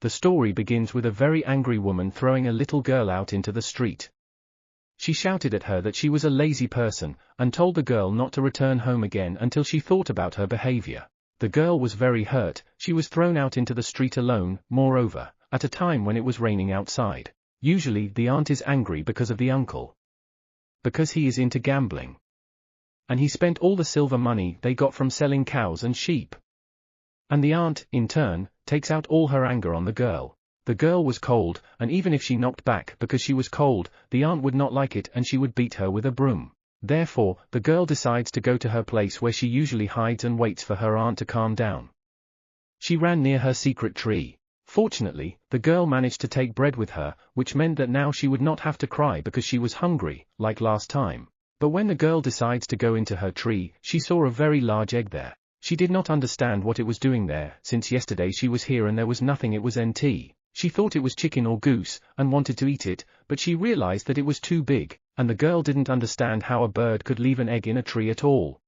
The story begins with a very angry woman throwing a little girl out into the street. She shouted at her that she was a lazy person, and told the girl not to return home again until she thought about her behavior. The girl was very hurt. She was thrown out into the street alone, moreover, at a time when it was raining outside. Usually the aunt is angry because of the uncle. Because he is into gambling. And he spent all the silver money they got from selling cows and sheep. And the aunt, in turn, takes out all her anger on the girl. The girl was cold, and even if she knocked back because she was cold, the aunt would not like it and she would beat her with a broom. Therefore, the girl decides to go to her place where she usually hides and waits for her aunt to calm down. She ran near her secret tree. Fortunately, the girl managed to take bread with her, which meant that now she would not have to cry because she was hungry, like last time. But when the girl decides to go into her tree, she saw a very large egg there. She did not understand what it was doing there, since yesterday she was here and there was nothing. It was NT. She thought it was chicken or goose, and wanted to eat it, but she realized that it was too big, and the girl didn't understand how a bird could leave an egg in a tree at all.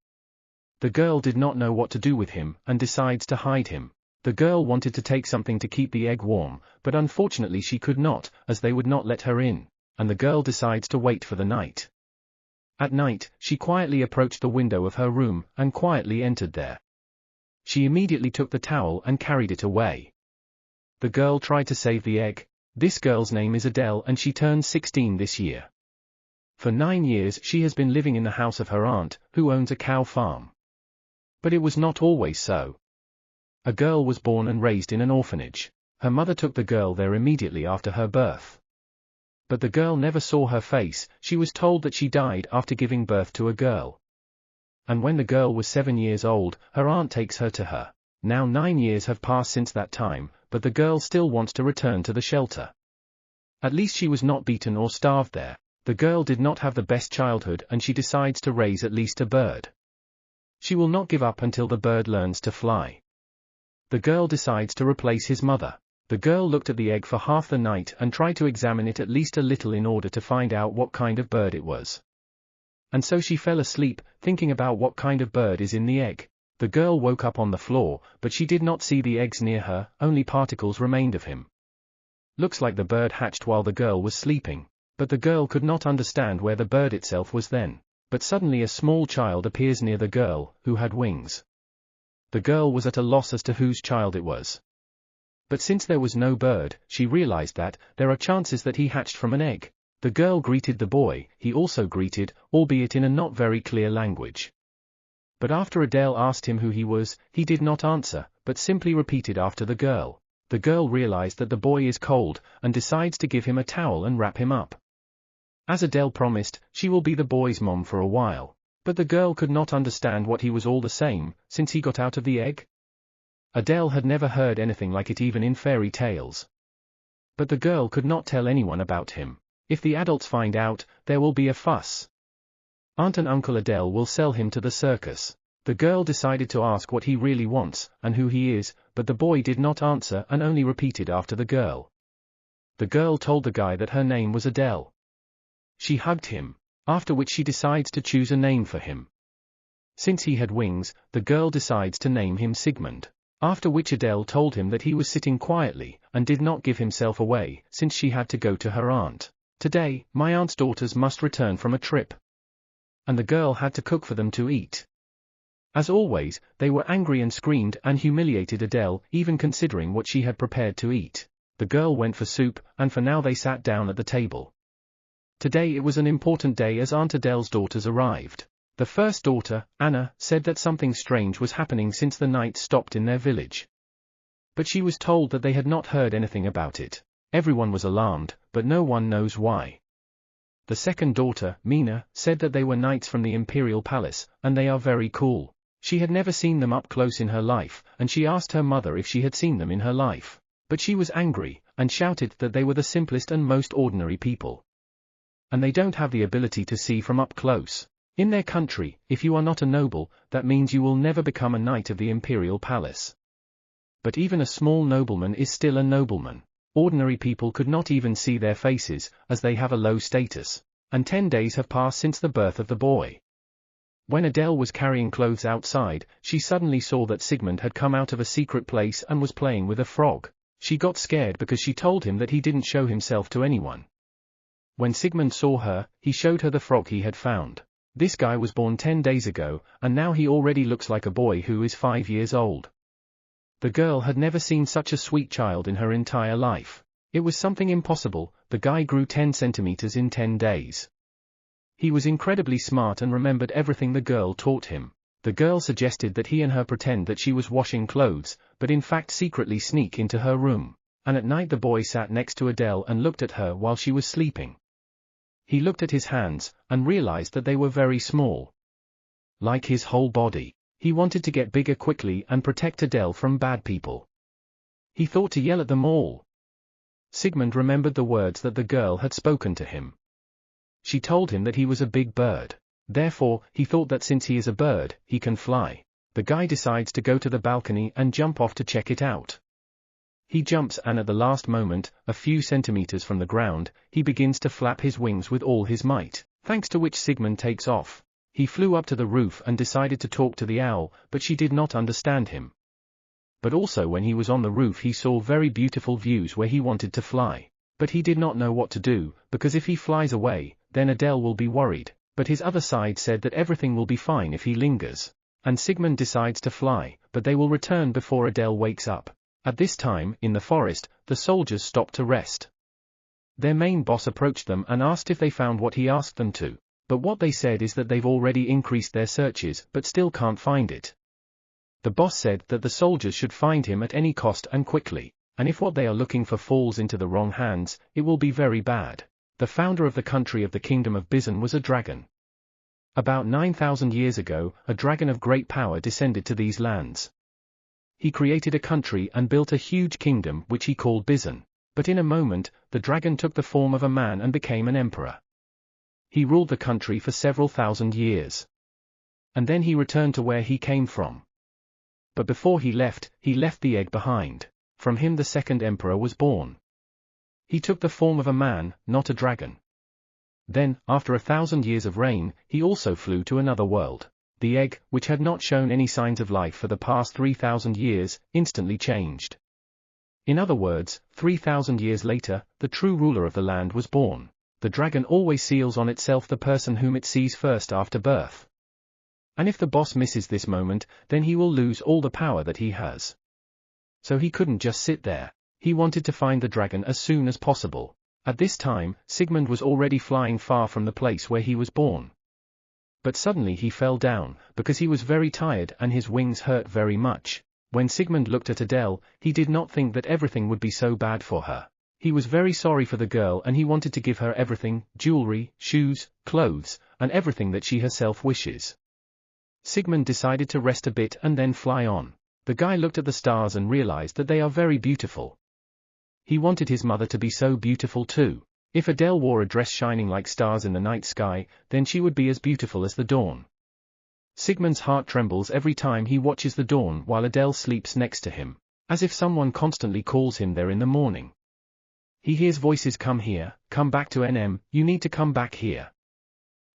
The girl did not know what to do with him, and decides to hide him. The girl wanted to take something to keep the egg warm, but unfortunately she could not, as they would not let her in, and the girl decides to wait for the night. At night, she quietly approached the window of her room, and quietly entered there. She immediately took the towel and carried it away. The girl tried to save the egg. This girl's name is Adele and she turned 16 this year. For 9 years she has been living in the house of her aunt, who owns a cow farm. But it was not always so. A girl was born and raised in an orphanage. Her mother took the girl there immediately after her birth. But the girl never saw her face. She was told that she died after giving birth to a girl. And when the girl was 7 years old, her aunt takes her to her. Now 9 years have passed since that time, but the girl still wants to return to the shelter. At least she was not beaten or starved there. The girl did not have the best childhood and she decides to raise at least a bird. She will not give up until the bird learns to fly. The girl decides to replace his mother. The girl looked at the egg for half the night and tried to examine it at least a little in order to find out what kind of bird it was. And so she fell asleep, thinking about what kind of bird is in the egg. The girl woke up on the floor, but she did not see the eggs near her, only particles remained of him. Looks like the bird hatched while the girl was sleeping, but the girl could not understand where the bird itself was then. But suddenly a small child appears near the girl, who had wings. The girl was at a loss as to whose child it was. But since there was no bird, she realized that there are chances that he hatched from an egg. The girl greeted the boy, he also greeted, albeit in a not very clear language. But after Adele asked him who he was, he did not answer, but simply repeated after the girl. The girl realized that the boy is cold, and decides to give him a towel and wrap him up. As Adele promised, she will be the boy's mom for a while. But the girl could not understand what he was all the same, since he got out of the egg. Adele had never heard anything like it even in fairy tales. But the girl could not tell anyone about him. If the adults find out, there will be a fuss. Aunt and Uncle Adele will sell him to the circus. The girl decided to ask what he really wants, and who he is, but the boy did not answer and only repeated after the girl. The girl told the guy that her name was Adele. She hugged him, after which she decides to choose a name for him. Since he had wings, the girl decides to name him Sigmund. After which Adele told him that he was sitting quietly, and did not give himself away, since she had to go to her aunt. Today, my aunt's daughters must return from a trip. And the girl had to cook for them to eat. As always, they were angry and screamed and humiliated Adele, even considering what she had prepared to eat. The girl went for soup, and for now they sat down at the table. Today it was an important day as Aunt Adele's daughters arrived. The first daughter, Anna, said that something strange was happening since the night stopped in their village. But she was told that they had not heard anything about it. Everyone was alarmed, but no one knows why. The second daughter, Mina, said that they were knights from the Imperial Palace, and they are very cool. She had never seen them up close in her life, and she asked her mother if she had seen them in her life. But she was angry, and shouted that they were the simplest and most ordinary people. And they don't have the ability to see from up close. In their country, if you are not a noble, that means you will never become a knight of the Imperial Palace. But even a small nobleman is still a nobleman. Ordinary people could not even see their faces, as they have a low status. And 10 days have passed since the birth of the boy. When Adele was carrying clothes outside, she suddenly saw that Sigmund had come out of a secret place and was playing with a frog. She got scared because she told him that he didn't show himself to anyone. When Sigmund saw her, he showed her the frog he had found. This guy was born 10 days ago, and now he already looks like a boy who is 5 years old. The girl had never seen such a sweet child in her entire life. It was something impossible. The guy grew 10 centimeters in 10 days. He was incredibly smart and remembered everything the girl taught him. The girl suggested that he and her pretend that she was washing clothes, but in fact secretly sneak into her room. And at night the boy sat next to Adele and looked at her while she was sleeping. He looked at his hands, and realized that they were very small. Like his whole body. He wanted to get bigger quickly and protect Adele from bad people. He thought to yell at them all. Sigmund remembered the words that the girl had spoken to him. She told him that he was a big bird. Therefore, he thought that since he is a bird, he can fly. The guy decides to go to the balcony and jump off to check it out. He jumps and at the last moment, a few centimeters from the ground, he begins to flap his wings with all his might, thanks to which Sigmund takes off. He flew up to the roof and decided to talk to the owl, but she did not understand him. But also when he was on the roof he saw very beautiful views where he wanted to fly. But he did not know what to do, because if he flies away, then Adele will be worried, but his other side said that everything will be fine if he lingers. And Sigmund decides to fly, but they will return before Adele wakes up. At this time, in the forest, the soldiers stopped to rest. Their main boss approached them and asked if they found what he asked them to. But what they said is that they've already increased their searches but still can't find it. The boss said that the soldiers should find him at any cost and quickly, and if what they are looking for falls into the wrong hands, it will be very bad. The founder of the country of the Kingdom of Bizen was a dragon. About 9,000 years ago, a dragon of great power descended to these lands. He created a country and built a huge kingdom which he called Bizen. But in a moment, the dragon took the form of a man and became an emperor. He ruled the country for several thousand years. And then he returned to where he came from. But before he left the egg behind. From him the second emperor was born. He took the form of a man, not a dragon. Then, after 1,000 years of reign, he also flew to another world. The egg, which had not shown any signs of life for the past 3,000 years, instantly changed. In other words, 3,000 years later, the true ruler of the land was born. The dragon always seals on itself the person whom it sees first after birth. And if the boss misses this moment, then he will lose all the power that he has. So he couldn't just sit there. He wanted to find the dragon as soon as possible. At this time, Sigmund was already flying far from the place where he was born. But suddenly he fell down, because he was very tired and his wings hurt very much. When Sigmund looked at Adele, he did not think that everything would be so bad for her. He was very sorry for the girl and he wanted to give her everything, jewelry, shoes, clothes, and everything that she herself wishes. Sigmund decided to rest a bit and then fly on. The guy looked at the stars and realized that they are very beautiful. He wanted his mother to be so beautiful too. If Adele wore a dress shining like stars in the night sky, then she would be as beautiful as the dawn. Sigmund's heart trembles every time he watches the dawn while Adele sleeps next to him, as if someone constantly calls him there in the morning. He hears voices, come here, come back to NM, you need to come back here.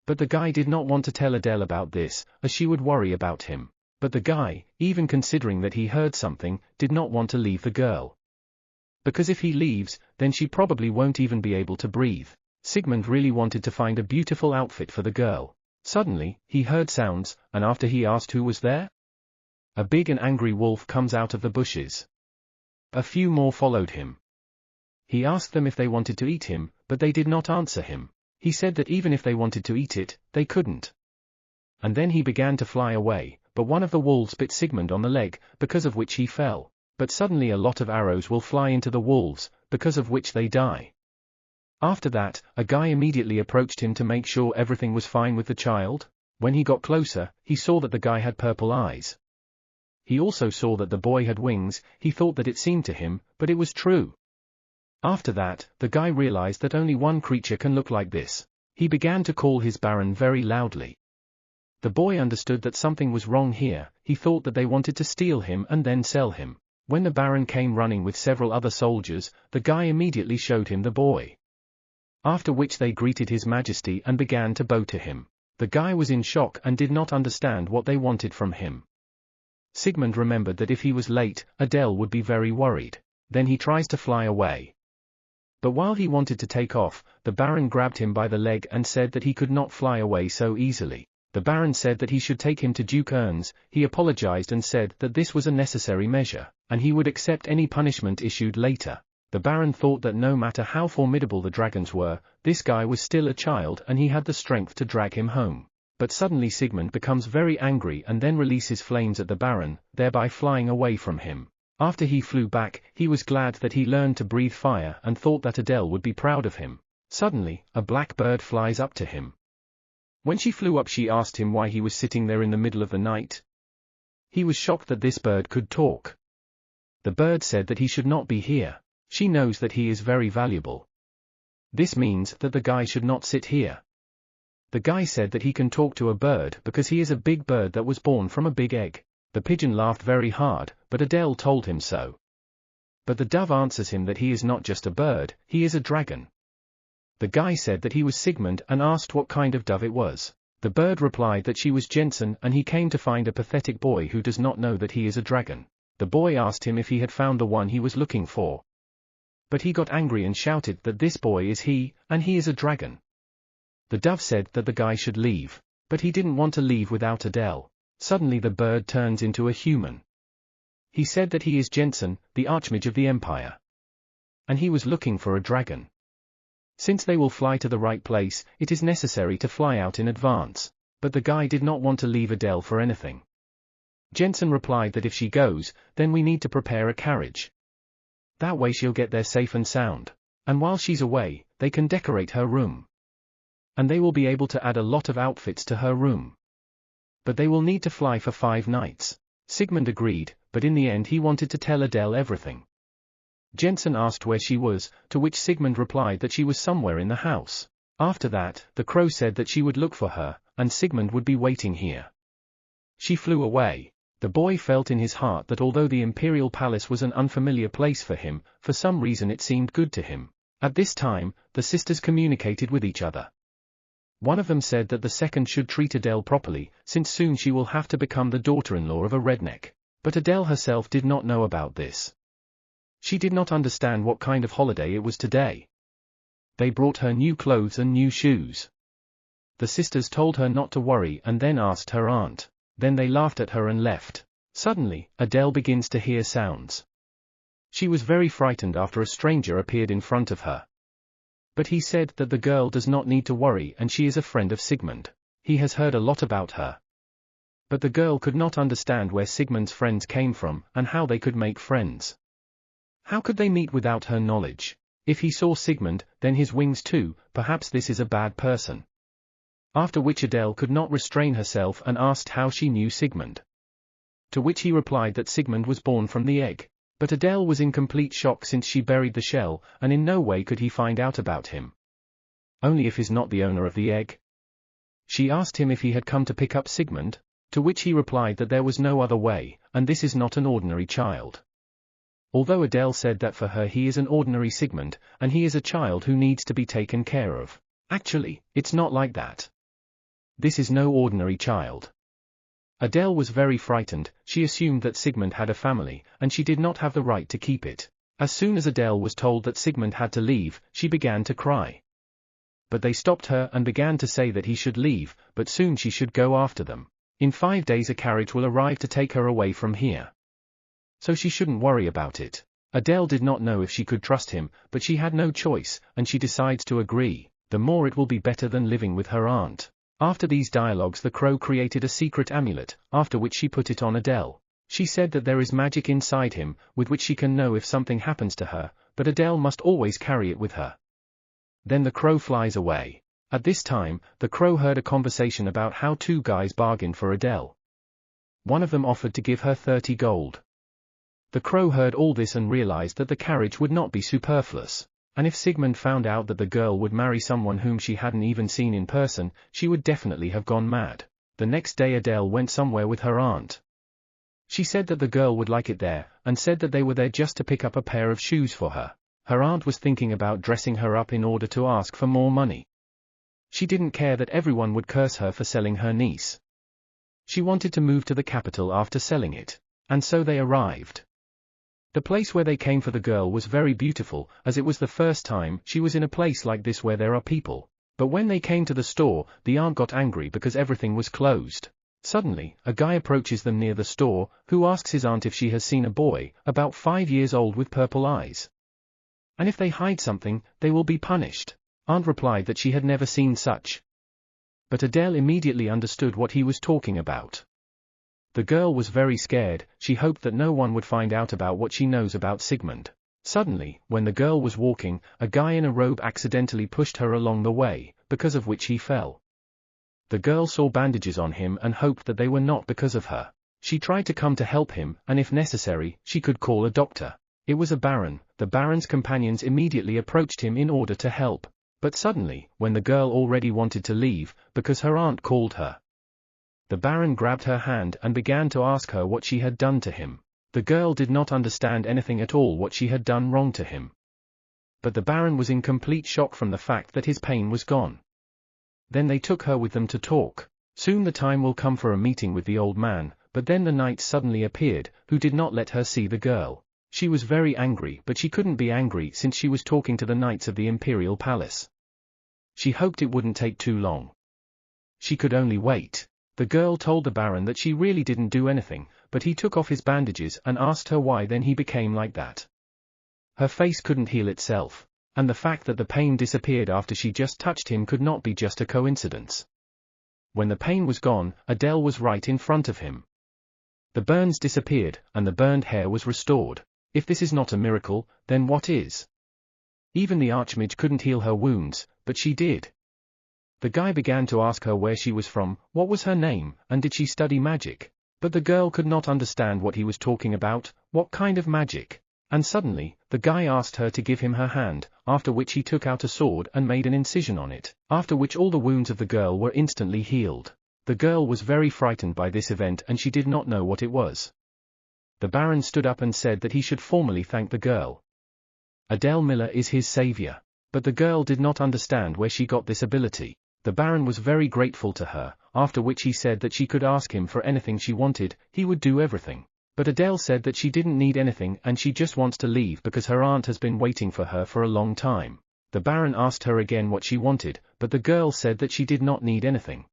But the guy did not want to tell Adele about this, as she would worry about him. But the guy, even considering that he heard something, did not want to leave the girl. Because if he leaves, then she probably won't even be able to breathe. Sigmund really wanted to find a beautiful outfit for the girl. Suddenly, he heard sounds, and after he asked who was there, a big and angry wolf comes out of the bushes. A few more followed him. He asked them if they wanted to eat him, but they did not answer him. He said that even if they wanted to eat it, they couldn't. And then he began to fly away, but one of the wolves bit Sigmund on the leg, because of which he fell. But suddenly a lot of arrows will fly into the wolves, because of which they die. After that, a guy immediately approached him to make sure everything was fine with the child. When he got closer, he saw that the guy had purple eyes. He also saw that the boy had wings. He thought that it seemed to him, but it was true. After that, the guy realized that only one creature can look like this. He began to call his baron very loudly. The boy understood that something was wrong here. He thought that they wanted to steal him and then sell him. When the baron came running with several other soldiers, the guy immediately showed him the boy. After which they greeted his majesty and began to bow to him. The guy was in shock and did not understand what they wanted from him. Sigmund remembered that if he was late, Adele would be very worried. Then he tries to fly away. But while he wanted to take off, the Baron grabbed him by the leg and said that he could not fly away so easily. The Baron said that he should take him to Duke Ernst. He apologized and said that this was a necessary measure, and he would accept any punishment issued later. The Baron thought that no matter how formidable the dragons were, this guy was still a child and he had the strength to drag him home. But suddenly Sigmund becomes very angry and then releases flames at the Baron, thereby flying away from him. After he flew back, he was glad that he learned to breathe fire and thought that Adele would be proud of him. Suddenly, a black bird flies up to him. When she flew up, she asked him why he was sitting there in the middle of the night. He was shocked that this bird could talk. The bird said that he should not be here. She knows that he is very valuable. This means that the guy should not sit here. The guy said that he can talk to a bird because he is a big bird that was born from a big egg. The pigeon laughed very hard, but Adele told him so. But the dove answers him that he is not just a bird, he is a dragon. The guy said that he was Sigmund and asked what kind of dove it was. The bird replied that she was Jensen and he came to find a pathetic boy who does not know that he is a dragon. The boy asked him if he had found the one he was looking for. But he got angry and shouted that this boy is he, and he is a dragon. The dove said that the guy should leave, but he didn't want to leave without Adele. Suddenly the bird turns into a human. He said that he is Jensen, the archmage of the empire. And he was looking for a dragon. Since they will fly to the right place, it is necessary to fly out in advance. But the guy did not want to leave Adele for anything. Jensen replied that if she goes, then we need to prepare a carriage. That way she'll get there safe and sound. And while she's away, they can decorate her room. And they will be able to add a lot of outfits to her room. But they will need to fly for 5 nights. Sigmund agreed, but in the end he wanted to tell Adele everything. Jensen asked where she was, to which Sigmund replied that she was somewhere in the house. After that, the crow said that she would look for her, and Sigmund would be waiting here. She flew away. The boy felt in his heart that although the Imperial Palace was an unfamiliar place for him, for some reason it seemed good to him. At this time, the sisters communicated with each other. One of them said that the second should treat Adele properly, since soon she will have to become the daughter-in-law of a redneck. But Adele herself did not know about this. She did not understand what kind of holiday it was today. They brought her new clothes and new shoes. The sisters told her not to worry and then asked her aunt. Then they laughed at her and left. Suddenly, Adele begins to hear sounds. She was very frightened after a stranger appeared in front of her. But he said that the girl does not need to worry and she is a friend of Sigmund. He has heard a lot about her. But the girl could not understand where Sigmund's friends came from and how they could make friends. How could they meet without her knowledge? If he saw Sigmund, then his wings too, perhaps this is a bad person. After which Adele could not restrain herself and asked how she knew Sigmund. To which he replied that Sigmund was born from the egg. But Adele was in complete shock since she buried the shell, and in no way could he find out about him. Only if he's not the owner of the egg. She asked him if he had come to pick up Sigmund, to which he replied that there was no other way, and this is not an ordinary child. Although Adele said that for her he is an ordinary Sigmund, and he is a child who needs to be taken care of. Actually, it's not like that. This is no ordinary child. Adele was very frightened. She assumed that Sigmund had a family, and she did not have the right to keep it. As soon as Adele was told that Sigmund had to leave, she began to cry. But they stopped her and began to say that he should leave, but soon she should go after them. In 5 days a carriage will arrive to take her away from here. So she shouldn't worry about it. Adele did not know if she could trust him, but she had no choice, and she decides to agree. The more it will be better than living with her aunt. After these dialogues the crow created a secret amulet, after which she put it on Adele. She said that there is magic inside him, with which she can know if something happens to her, but Adele must always carry it with her. Then the crow flies away. At this time, the crow heard a conversation about how 2 guys bargained for Adele. One of them offered to give her 30 gold. The crow heard all this and realized that the carriage would not be superfluous. And if Sigmund found out that the girl would marry someone whom she hadn't even seen in person, she would definitely have gone mad. The next day Adele went somewhere with her aunt. She said that the girl would like it there, and said that they were there just to pick up a pair of shoes for her. Her aunt was thinking about dressing her up in order to ask for more money. She didn't care that everyone would curse her for selling her niece. She wanted to move to the capital after selling it. And so they arrived. The place where they came for the girl was very beautiful, as it was the first time she was in a place like this where there are people. But when they came to the store, the aunt got angry because everything was closed. Suddenly, a guy approaches them near the store, who asks his aunt if she has seen a boy, about 5 years old with purple eyes. And if they hide something, they will be punished. Aunt replied that she had never seen such. But Adele immediately understood what he was talking about. The girl was very scared, she hoped that no one would find out about what she knows about Sigmund. Suddenly, when the girl was walking, a guy in a robe accidentally pushed her along the way, because of which he fell. The girl saw bandages on him and hoped that they were not because of her. She tried to come to help him, and if necessary, she could call a doctor. It was a baron. The baron's companions immediately approached him in order to help. But suddenly, when the girl already wanted to leave, because her aunt called her, the baron grabbed her hand and began to ask her what she had done to him. The girl did not understand anything at all what she had done wrong to him. But the baron was in complete shock from the fact that his pain was gone. Then they took her with them to talk. Soon the time will come for a meeting with the old man, but then the knight suddenly appeared, who did not let her see the girl. She was very angry, but she couldn't be angry since she was talking to the knights of the Imperial Palace. She hoped it wouldn't take too long. She could only wait. The girl told the baron that she really didn't do anything, but he took off his bandages and asked her why then he became like that. Her face couldn't heal itself, and the fact that the pain disappeared after she just touched him could not be just a coincidence. When the pain was gone, Adele was right in front of him. The burns disappeared, and the burned hair was restored. If this is not a miracle, then what is? Even the archmage couldn't heal her wounds, but she did. The guy began to ask her where she was from, what was her name, and did she study magic. But the girl could not understand what he was talking about, what kind of magic. And suddenly, the guy asked her to give him her hand, after which he took out a sword and made an incision on it, after which all the wounds of the girl were instantly healed. The girl was very frightened by this event and she did not know what it was. The baron stood up and said that he should formally thank the girl. Adele Miller is his savior. But the girl did not understand where she got this ability. The baron was very grateful to her, after which he said that she could ask him for anything she wanted, he would do everything. But Adele said that she didn't need anything and she just wants to leave because her aunt has been waiting for her for a long time. The baron asked her again what she wanted, but the girl said that she did not need anything.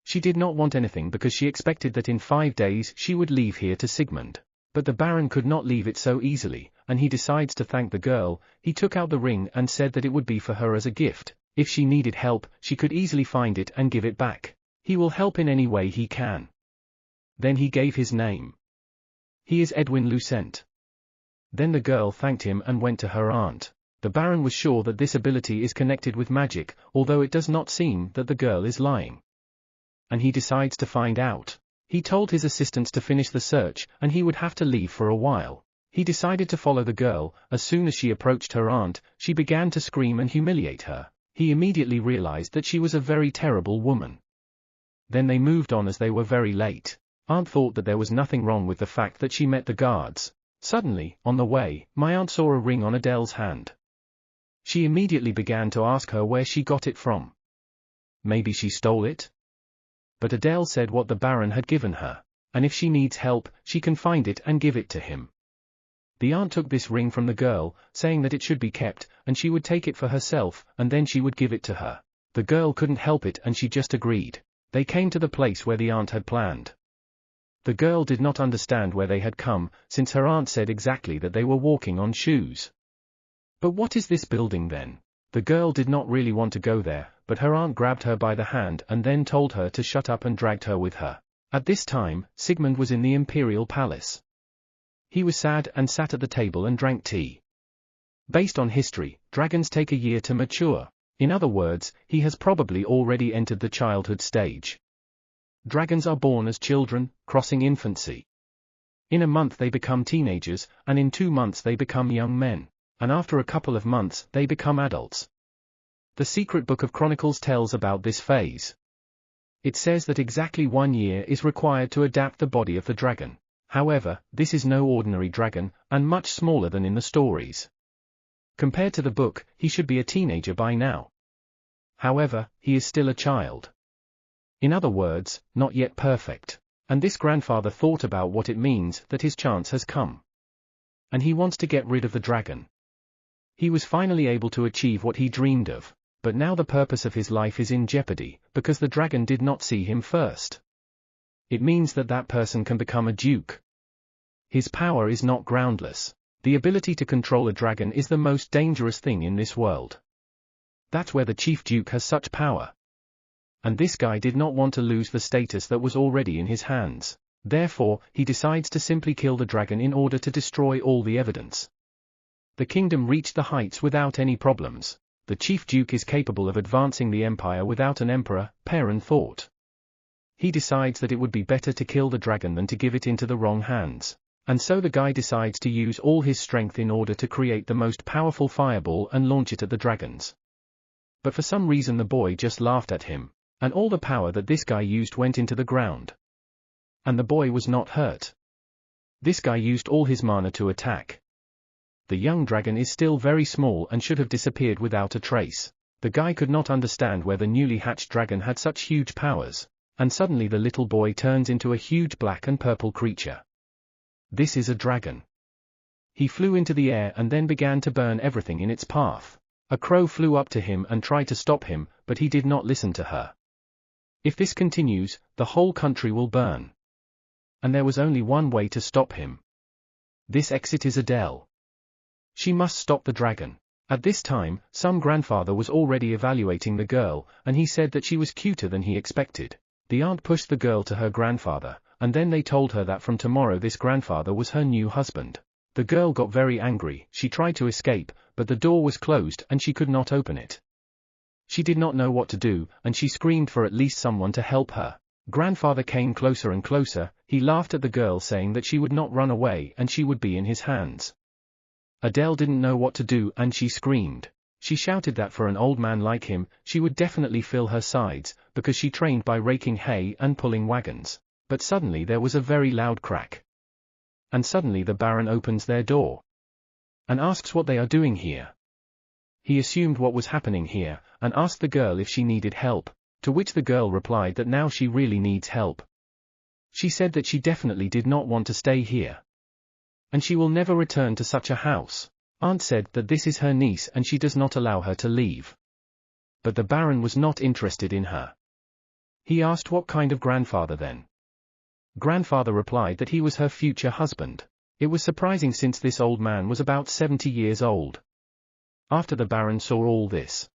She did not want anything because she expected that in 5 days she would leave here to Sigmund. But the baron could not leave it so easily, and he decides to thank the girl. He took out the ring and said that it would be for her as a gift. If she needed help, she could easily find it and give it back. He will help in any way he can. Then he gave his name. He is Edwin Lucent. Then the girl thanked him and went to her aunt. The baron was sure that this ability is connected with magic, although it does not seem that the girl is lying. And he decides to find out. He told his assistants to finish the search, and he would have to leave for a while. He decided to follow the girl. As soon as she approached her aunt, she began to scream and humiliate her. He immediately realized that she was a very terrible woman. Then they moved on as they were very late. Aunt thought that there was nothing wrong with the fact that she met the guards. Suddenly, on the way, my aunt saw a ring on Adele's hand. She immediately began to ask her where she got it from. Maybe she stole it? But Adele said what the baron had given her, and if she needs help, she can find it and give it to him. The aunt took this ring from the girl, saying that it should be kept, and she would take it for herself, and then she would give it to her. The girl couldn't help it and she just agreed. They came to the place where the aunt had planned. The girl did not understand where they had come, since her aunt said exactly that they were walking on shoes. But what is this building then? The girl did not really want to go there, but her aunt grabbed her by the hand and then told her to shut up and dragged her with her. At this time, Sigmund was in the Imperial Palace. He was sad and sat at the table and drank tea. Based on history, dragons take a year to mature. In other words, he has probably already entered the childhood stage. Dragons are born as children, crossing infancy. In a month they become teenagers, and in 2 months they become young men. And after a couple of months, they become adults. The Secret Book of Chronicles tells about this phase. It says that exactly 1 year is required to adapt the body of the dragon. However, this is no ordinary dragon, and much smaller than in the stories. Compared to the book, he should be a teenager by now. However, he is still a child. In other words, not yet perfect. And this grandfather thought about what it means that his chance has come. and he wants to get rid of the dragon. He was finally able to achieve what he dreamed of, but now the purpose of his life is in jeopardy, because the dragon did not see him first. It means that that person can become a duke. His power is not groundless. The ability to control a dragon is the most dangerous thing in this world. That's where the chief duke has such power. And this guy did not want to lose the status that was already in his hands. Therefore, he decides to simply kill the dragon in order to destroy all the evidence. The kingdom reached the heights without any problems. The chief duke is capable of advancing the empire without an emperor, Perrin thought. He decides that it would be better to kill the dragon than to give it into the wrong hands. And so the guy decides to use all his strength in order to create the most powerful fireball and launch it at the dragons. But for some reason the boy just laughed at him, and all the power that this guy used went into the ground. And the boy was not hurt. This guy used all his mana to attack. The young dragon is still very small and should have disappeared without a trace. The guy could not understand where the newly hatched dragon had such huge powers, and suddenly the little boy turns into a huge black and purple creature. This is a dragon. He flew into the air and then began to burn everything in its path. A crow flew up to him and tried to stop him, but he did not listen to her. If this continues, the whole country will burn. And there was only one way to stop him. This exit is Adele. She must stop the dragon. At this time, some grandfather was already evaluating the girl, and he said that she was cuter than he expected. The aunt pushed the girl to her grandfather, and then they told her that from tomorrow this grandfather was her new husband. The girl got very angry. She tried to escape, but the door was closed and she could not open it. She did not know what to do, and she screamed for at least someone to help her. Grandfather came closer and closer. He laughed at the girl, saying that she would not run away and she would be in his hands. Adele didn't know what to do and she screamed. She shouted that for an old man like him, she would definitely fill her sides, because she trained by raking hay and pulling wagons. But suddenly there was a very loud crack. And suddenly the Baron opens their door. And asks what they are doing here. He assumed what was happening here, and asked the girl if she needed help, to which the girl replied that now she really needs help. She said that she definitely did not want to stay here. And she will never return to such a house. Aunt said that this is her niece and she does not allow her to leave. But the Baron was not interested in her. He asked what kind of grandfather then. Grandfather replied that he was her future husband. It was surprising since this old man was about 70 years old. After the Baron saw all this,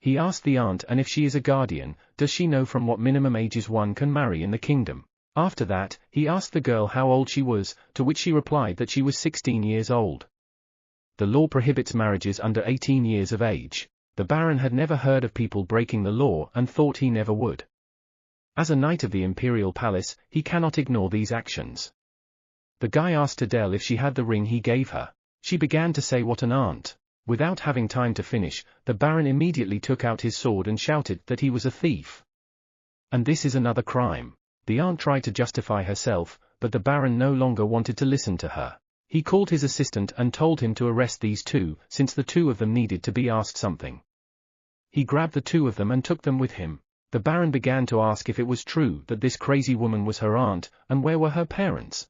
he asked the aunt, and if she is a guardian, does she know from what minimum ages one can marry in the kingdom? After that, he asked the girl how old she was, to which she replied that she was 16 years old. The law prohibits marriages under 18 years of age. The Baron had never heard of people breaking the law and thought he never would. As a knight of the Imperial Palace, he cannot ignore these actions. The guy asked Adele if she had the ring he gave her. She began to say what an aunt. Without having time to finish, the Baron immediately took out his sword and shouted that he was a thief. And this is another crime. The aunt tried to justify herself, but the Baron no longer wanted to listen to her. He called his assistant and told him to arrest these two, since the two of them needed to be asked something. He grabbed the two of them and took them with him. The Baron began to ask if it was true that this crazy woman was her aunt, and where were her parents.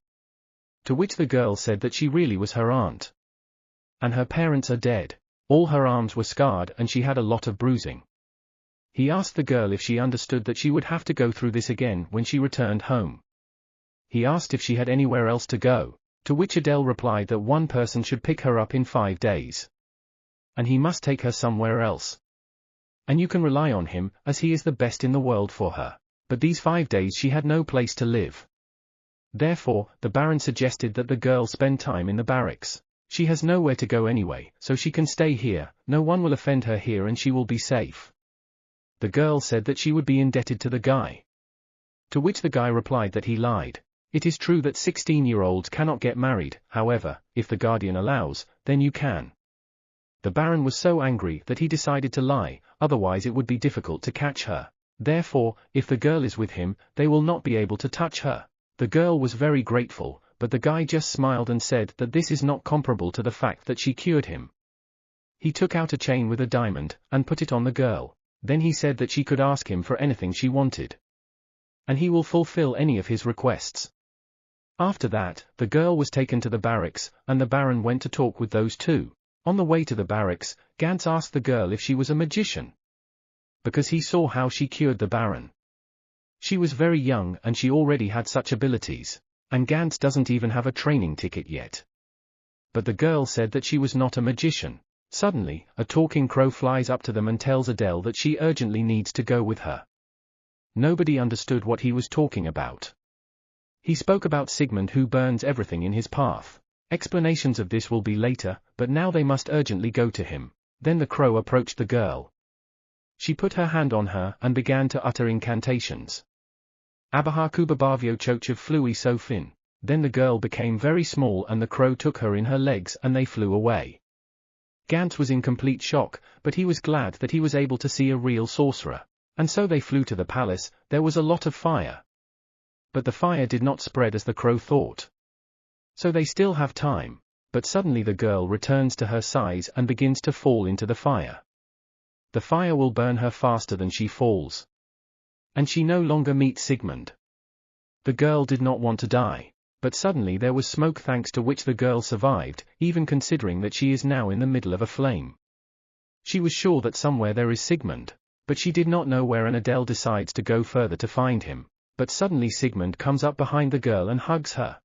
To which the girl said that she really was her aunt. And her parents are dead. All her arms were scarred and she had a lot of bruising. He asked the girl if she understood that she would have to go through this again when she returned home. He asked if she had anywhere else to go, to which Adele replied that one person should pick her up in 5 days. And he must take her somewhere else. And you can rely on him, as he is the best in the world for her. But these 5 days she had no place to live. Therefore, the Baron suggested that the girl spend time in the barracks. She has nowhere to go anyway, so she can stay here, no one will offend her here and she will be safe. The girl said that she would be indebted to the guy. To which the guy replied that he lied. It is true that 16-year-olds cannot get married, however, if the guardian allows, then you can. The Baron was so angry that he decided to lie, otherwise it would be difficult to catch her. Therefore, if the girl is with him, they will not be able to touch her. The girl was very grateful, but the guy just smiled and said that this is not comparable to the fact that she cured him. He took out a chain with a diamond, and put it on the girl. Then he said that she could ask him for anything she wanted. And he will fulfill any of his requests. After that, the girl was taken to the barracks, and the Baron went to talk with those two. On the way to the barracks, Gantz asked the girl if she was a magician, because he saw how she cured the Baron. She was very young and she already had such abilities, and Gantz doesn't even have a training ticket yet. But the girl said that she was not a magician. Suddenly, a talking crow flies up to them and tells Adele that she urgently needs to go with her. Nobody understood what he was talking about. He spoke about Sigmund, who burns everything in his path. Explanations of this will be later, but now they must urgently go to him. Then the crow approached the girl. She put her hand on her and began to utter incantations. Abaha Kubabavio Chochev flui so fin. Then the girl became very small and the crow took her in her legs and they flew away. Gantz was in complete shock, but he was glad that he was able to see a real sorcerer. And so they flew to the palace. There was a lot of fire. But the fire did not spread as the crow thought. So they still have time. But suddenly the girl returns to her size and begins to fall into the fire. The fire will burn her faster than she falls. And she no longer meets Sigmund. The girl did not want to die. But suddenly there was smoke, thanks to which the girl survived, even considering that she is now in the middle of a flame. She was sure that somewhere there is Sigmund. But she did not know where, and Adele decides to go further to find him. But suddenly Sigmund comes up behind the girl and hugs her.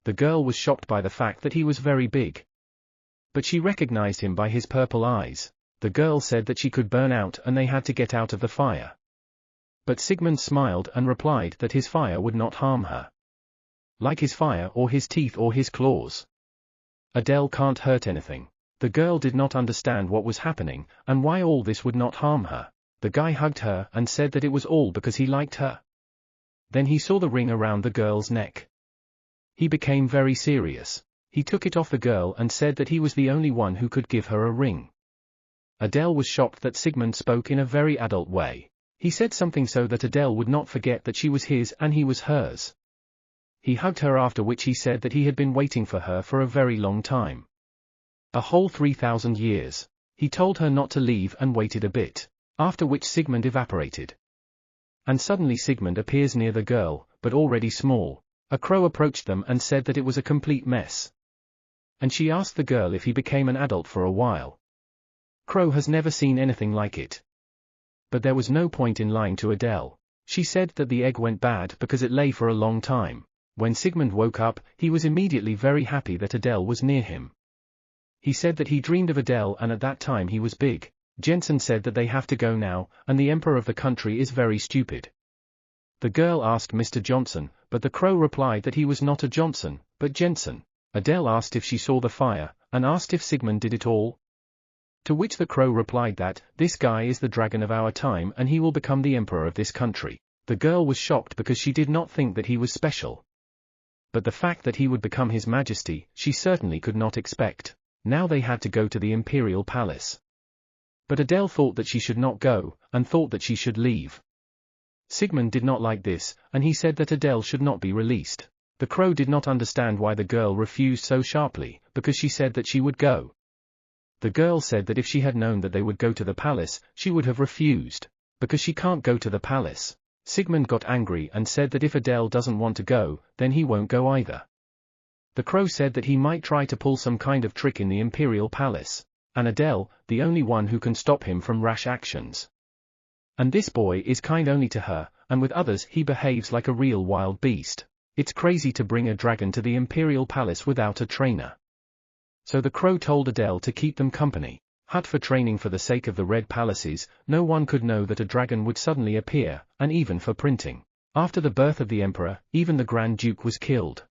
The girl was shocked by the fact that he was very big. But she recognized him by his purple eyes. The girl said that she could burn out and they had to get out of the fire. But Sigmund smiled and replied that his fire would not harm her. Like his fire or his teeth or his claws. Adele can't hurt anything. The girl did not understand what was happening and why all this would not harm her. The guy hugged her and said that it was all because he liked her. Then he saw the ring around the girl's neck. He became very serious. He took it off the girl and said that he was the only one who could give her a ring. Adele was shocked that Sigmund spoke in a very adult way. He said something so that Adele would not forget that she was his and he was hers. He hugged her, after which he said that he had been waiting for her for a very long time. A whole 3,000 years. He told her not to leave and waited a bit, after which Sigmund evaporated. And suddenly Sigmund appears near the girl, but already small. A crow approached them and said that it was a complete mess. And she asked the girl if he became an adult for a while. Crow has never seen anything like it. But there was no point in lying to Adele. She said that the egg went bad because it lay for a long time. When Sigmund woke up, he was immediately very happy that Adele was near him. He said that he dreamed of Adele and at that time he was big. Jensen said that they have to go now, and the emperor of the country is very stupid. The girl asked Mr. Johnson, but the crow replied that he was not a Johnson, but Jensen. Adele asked if she saw the fire, and asked if Sigmund did it all. To which the crow replied that, this guy is the dragon of our time and he will become the emperor of this country. The girl was shocked because she did not think that he was special. But the fact that he would become his majesty, she certainly could not expect. Now they had to go to the Imperial palace. But Adele thought that she should not go, and thought that she should leave. Sigmund did not like this, and he said that Adele should not be released. The crow did not understand why the girl refused so sharply, because she said that she would go. The girl said that if she had known that they would go to the palace, she would have refused. Because she can't go to the palace. Sigmund got angry and said that if Adele doesn't want to go, then he won't go either. The crow said that he might try to pull some kind of trick in the Imperial palace. And Adele, the only one who can stop him from rash actions. And this boy is kind only to her, and with others he behaves like a real wild beast. It's crazy to bring a dragon to the Imperial palace without a trainer. So the crow told Adele to keep them company. Hut for training for the sake of the red palaces, no one could know that a dragon would suddenly appear, and even for printing. After the birth of the emperor, even the Grand Duke was killed.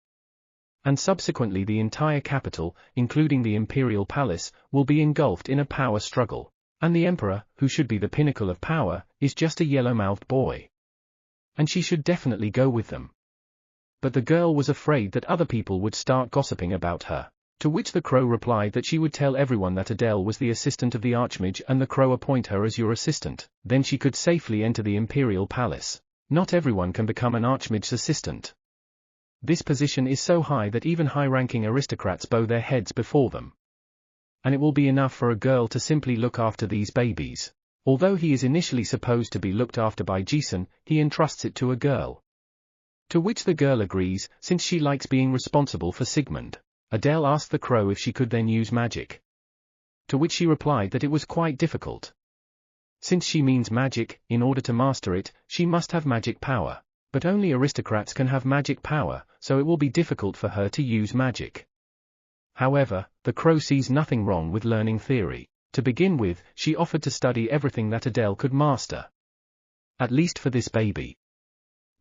And subsequently the entire capital, including the Imperial palace, will be engulfed in a power struggle. And the emperor, who should be the pinnacle of power, is just a yellow-mouthed boy. And she should definitely go with them. But the girl was afraid that other people would start gossiping about her. To which the crow replied that she would tell everyone that Adele was the assistant of the archmage and the crow appoint her as your assistant. Then she could safely enter the Imperial palace. Not everyone can become an archmage's assistant. This position is so high that even high-ranking aristocrats bow their heads before them. And it will be enough for a girl to simply look after these babies. Although he is initially supposed to be looked after by Jason, he entrusts it to a girl. To which the girl agrees, since she likes being responsible for Sigmund. Adele asked the crow if she could then use magic. To which she replied that it was quite difficult. Since she means magic, in order to master it, she must have magic power. But only aristocrats can have magic power, so it will be difficult for her to use magic. However, the crow sees nothing wrong with learning theory. To begin with, she offered to study everything that Adele could master. At least for this baby.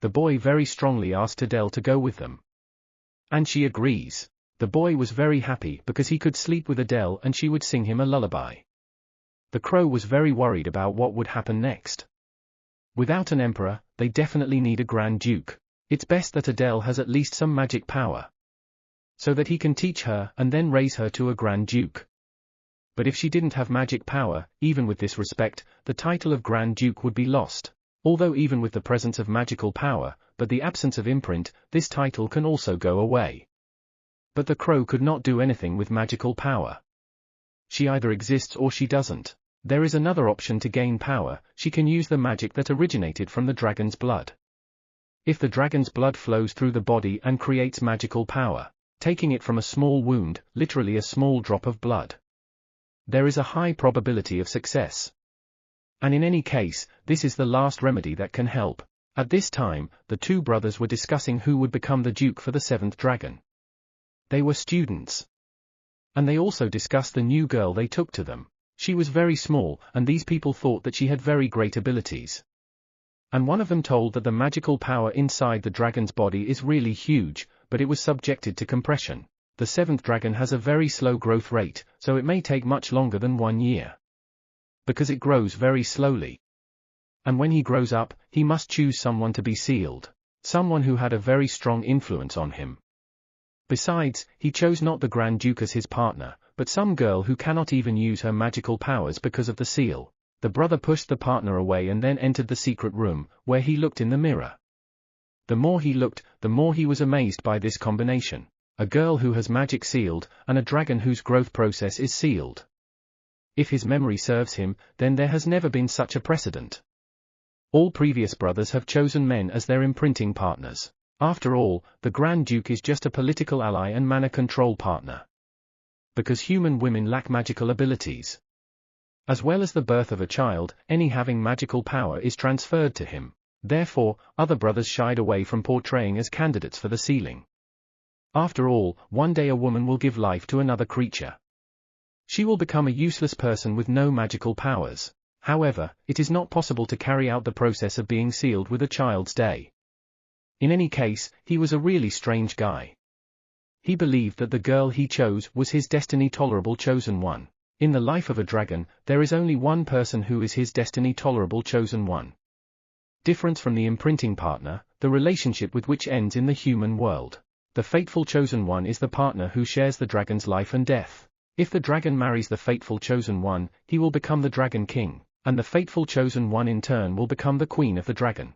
The boy very strongly asked Adele to go with them. And she agrees. The boy was very happy because he could sleep with Adele and she would sing him a lullaby. The crow was very worried about what would happen next. Without an emperor, they definitely need a Grand Duke. It's best that Adele has at least some magic power, so that he can teach her and then raise her to a Grand Duke. But if she didn't have magic power, even with this respect, the title of Grand Duke would be lost. Although even with the presence of magical power, but the absence of imprint, this title can also go away. But the crow could not do anything with magical power. She either exists or she doesn't. There is another option to gain power, she can use the magic that originated from the dragon's blood. If the dragon's blood flows through the body and creates magical power, taking it from a small wound, literally a small drop of blood, there is a high probability of success. And in any case, this is the last remedy that can help. At this time, the two brothers were discussing who would become the duke for the seventh dragon. They were students. And they also discussed the new girl they took to them. She was very small, and these people thought that she had very great abilities. And one of them told that the magical power inside the dragon's body is really huge, but it was subjected to compression. The seventh dragon has a very slow growth rate, so it may take much longer than 1 year. Because it grows very slowly. And when he grows up, he must choose someone to be sealed. Someone who had a very strong influence on him. Besides, he chose not the Grand Duke as his partner, but some girl who cannot even use her magical powers because of the seal. The brother pushed the partner away and then entered the secret room, where he looked in the mirror. The more he looked, the more he was amazed by this combination. A girl who has magic sealed, and a dragon whose growth process is sealed. If his memory serves him, then there has never been such a precedent. All previous brothers have chosen men as their imprinting partners. After all, the Grand Duke is just a political ally and manner control partner. Because human women lack magical abilities. As well as the birth of a child, any having magical power is transferred to him. Therefore, other brothers shied away from portraying as candidates for the sealing. After all, one day a woman will give life to another creature. She will become a useless person with no magical powers. However, it is not possible to carry out the process of being sealed with a child's day. In any case, he was a really strange guy. He believed that the girl he chose was his destiny-tolerable chosen one. In the life of a dragon, there is only one person who is his destiny-tolerable chosen one. Difference from the imprinting partner, the relationship with which ends in the human world. The fateful chosen one is the partner who shares the dragon's life and death. If the dragon marries the fateful chosen one, he will become the dragon king, and the fateful chosen one in turn will become the queen of the dragon.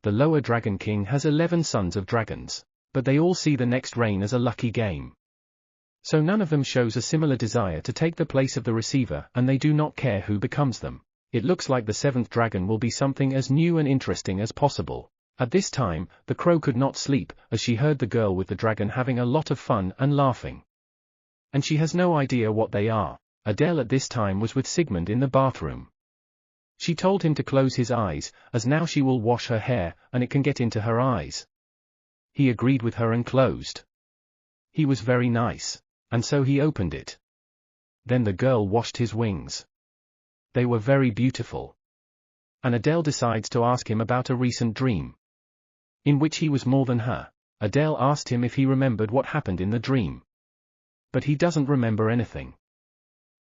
The lower dragon king has 11 sons of dragons, but they all see the next reign as a lucky game. So none of them shows a similar desire to take the place of the receiver, and they do not care who becomes them. It looks like the seventh dragon will be something as new and interesting as possible. At this time, the crow could not sleep, as she heard the girl with the dragon having a lot of fun and laughing. And she has no idea what they are. Adele at this time was with Sigmund in the bathroom. She told him to close his eyes, as now she will wash her hair, and it can get into her eyes. He agreed with her and closed. He was very nice, and so he opened it. Then the girl washed his wings. They were very beautiful. And Adele decides to ask him about a recent dream, in which he was more than her. Adele asked him if he remembered what happened in the dream. But he doesn't remember anything.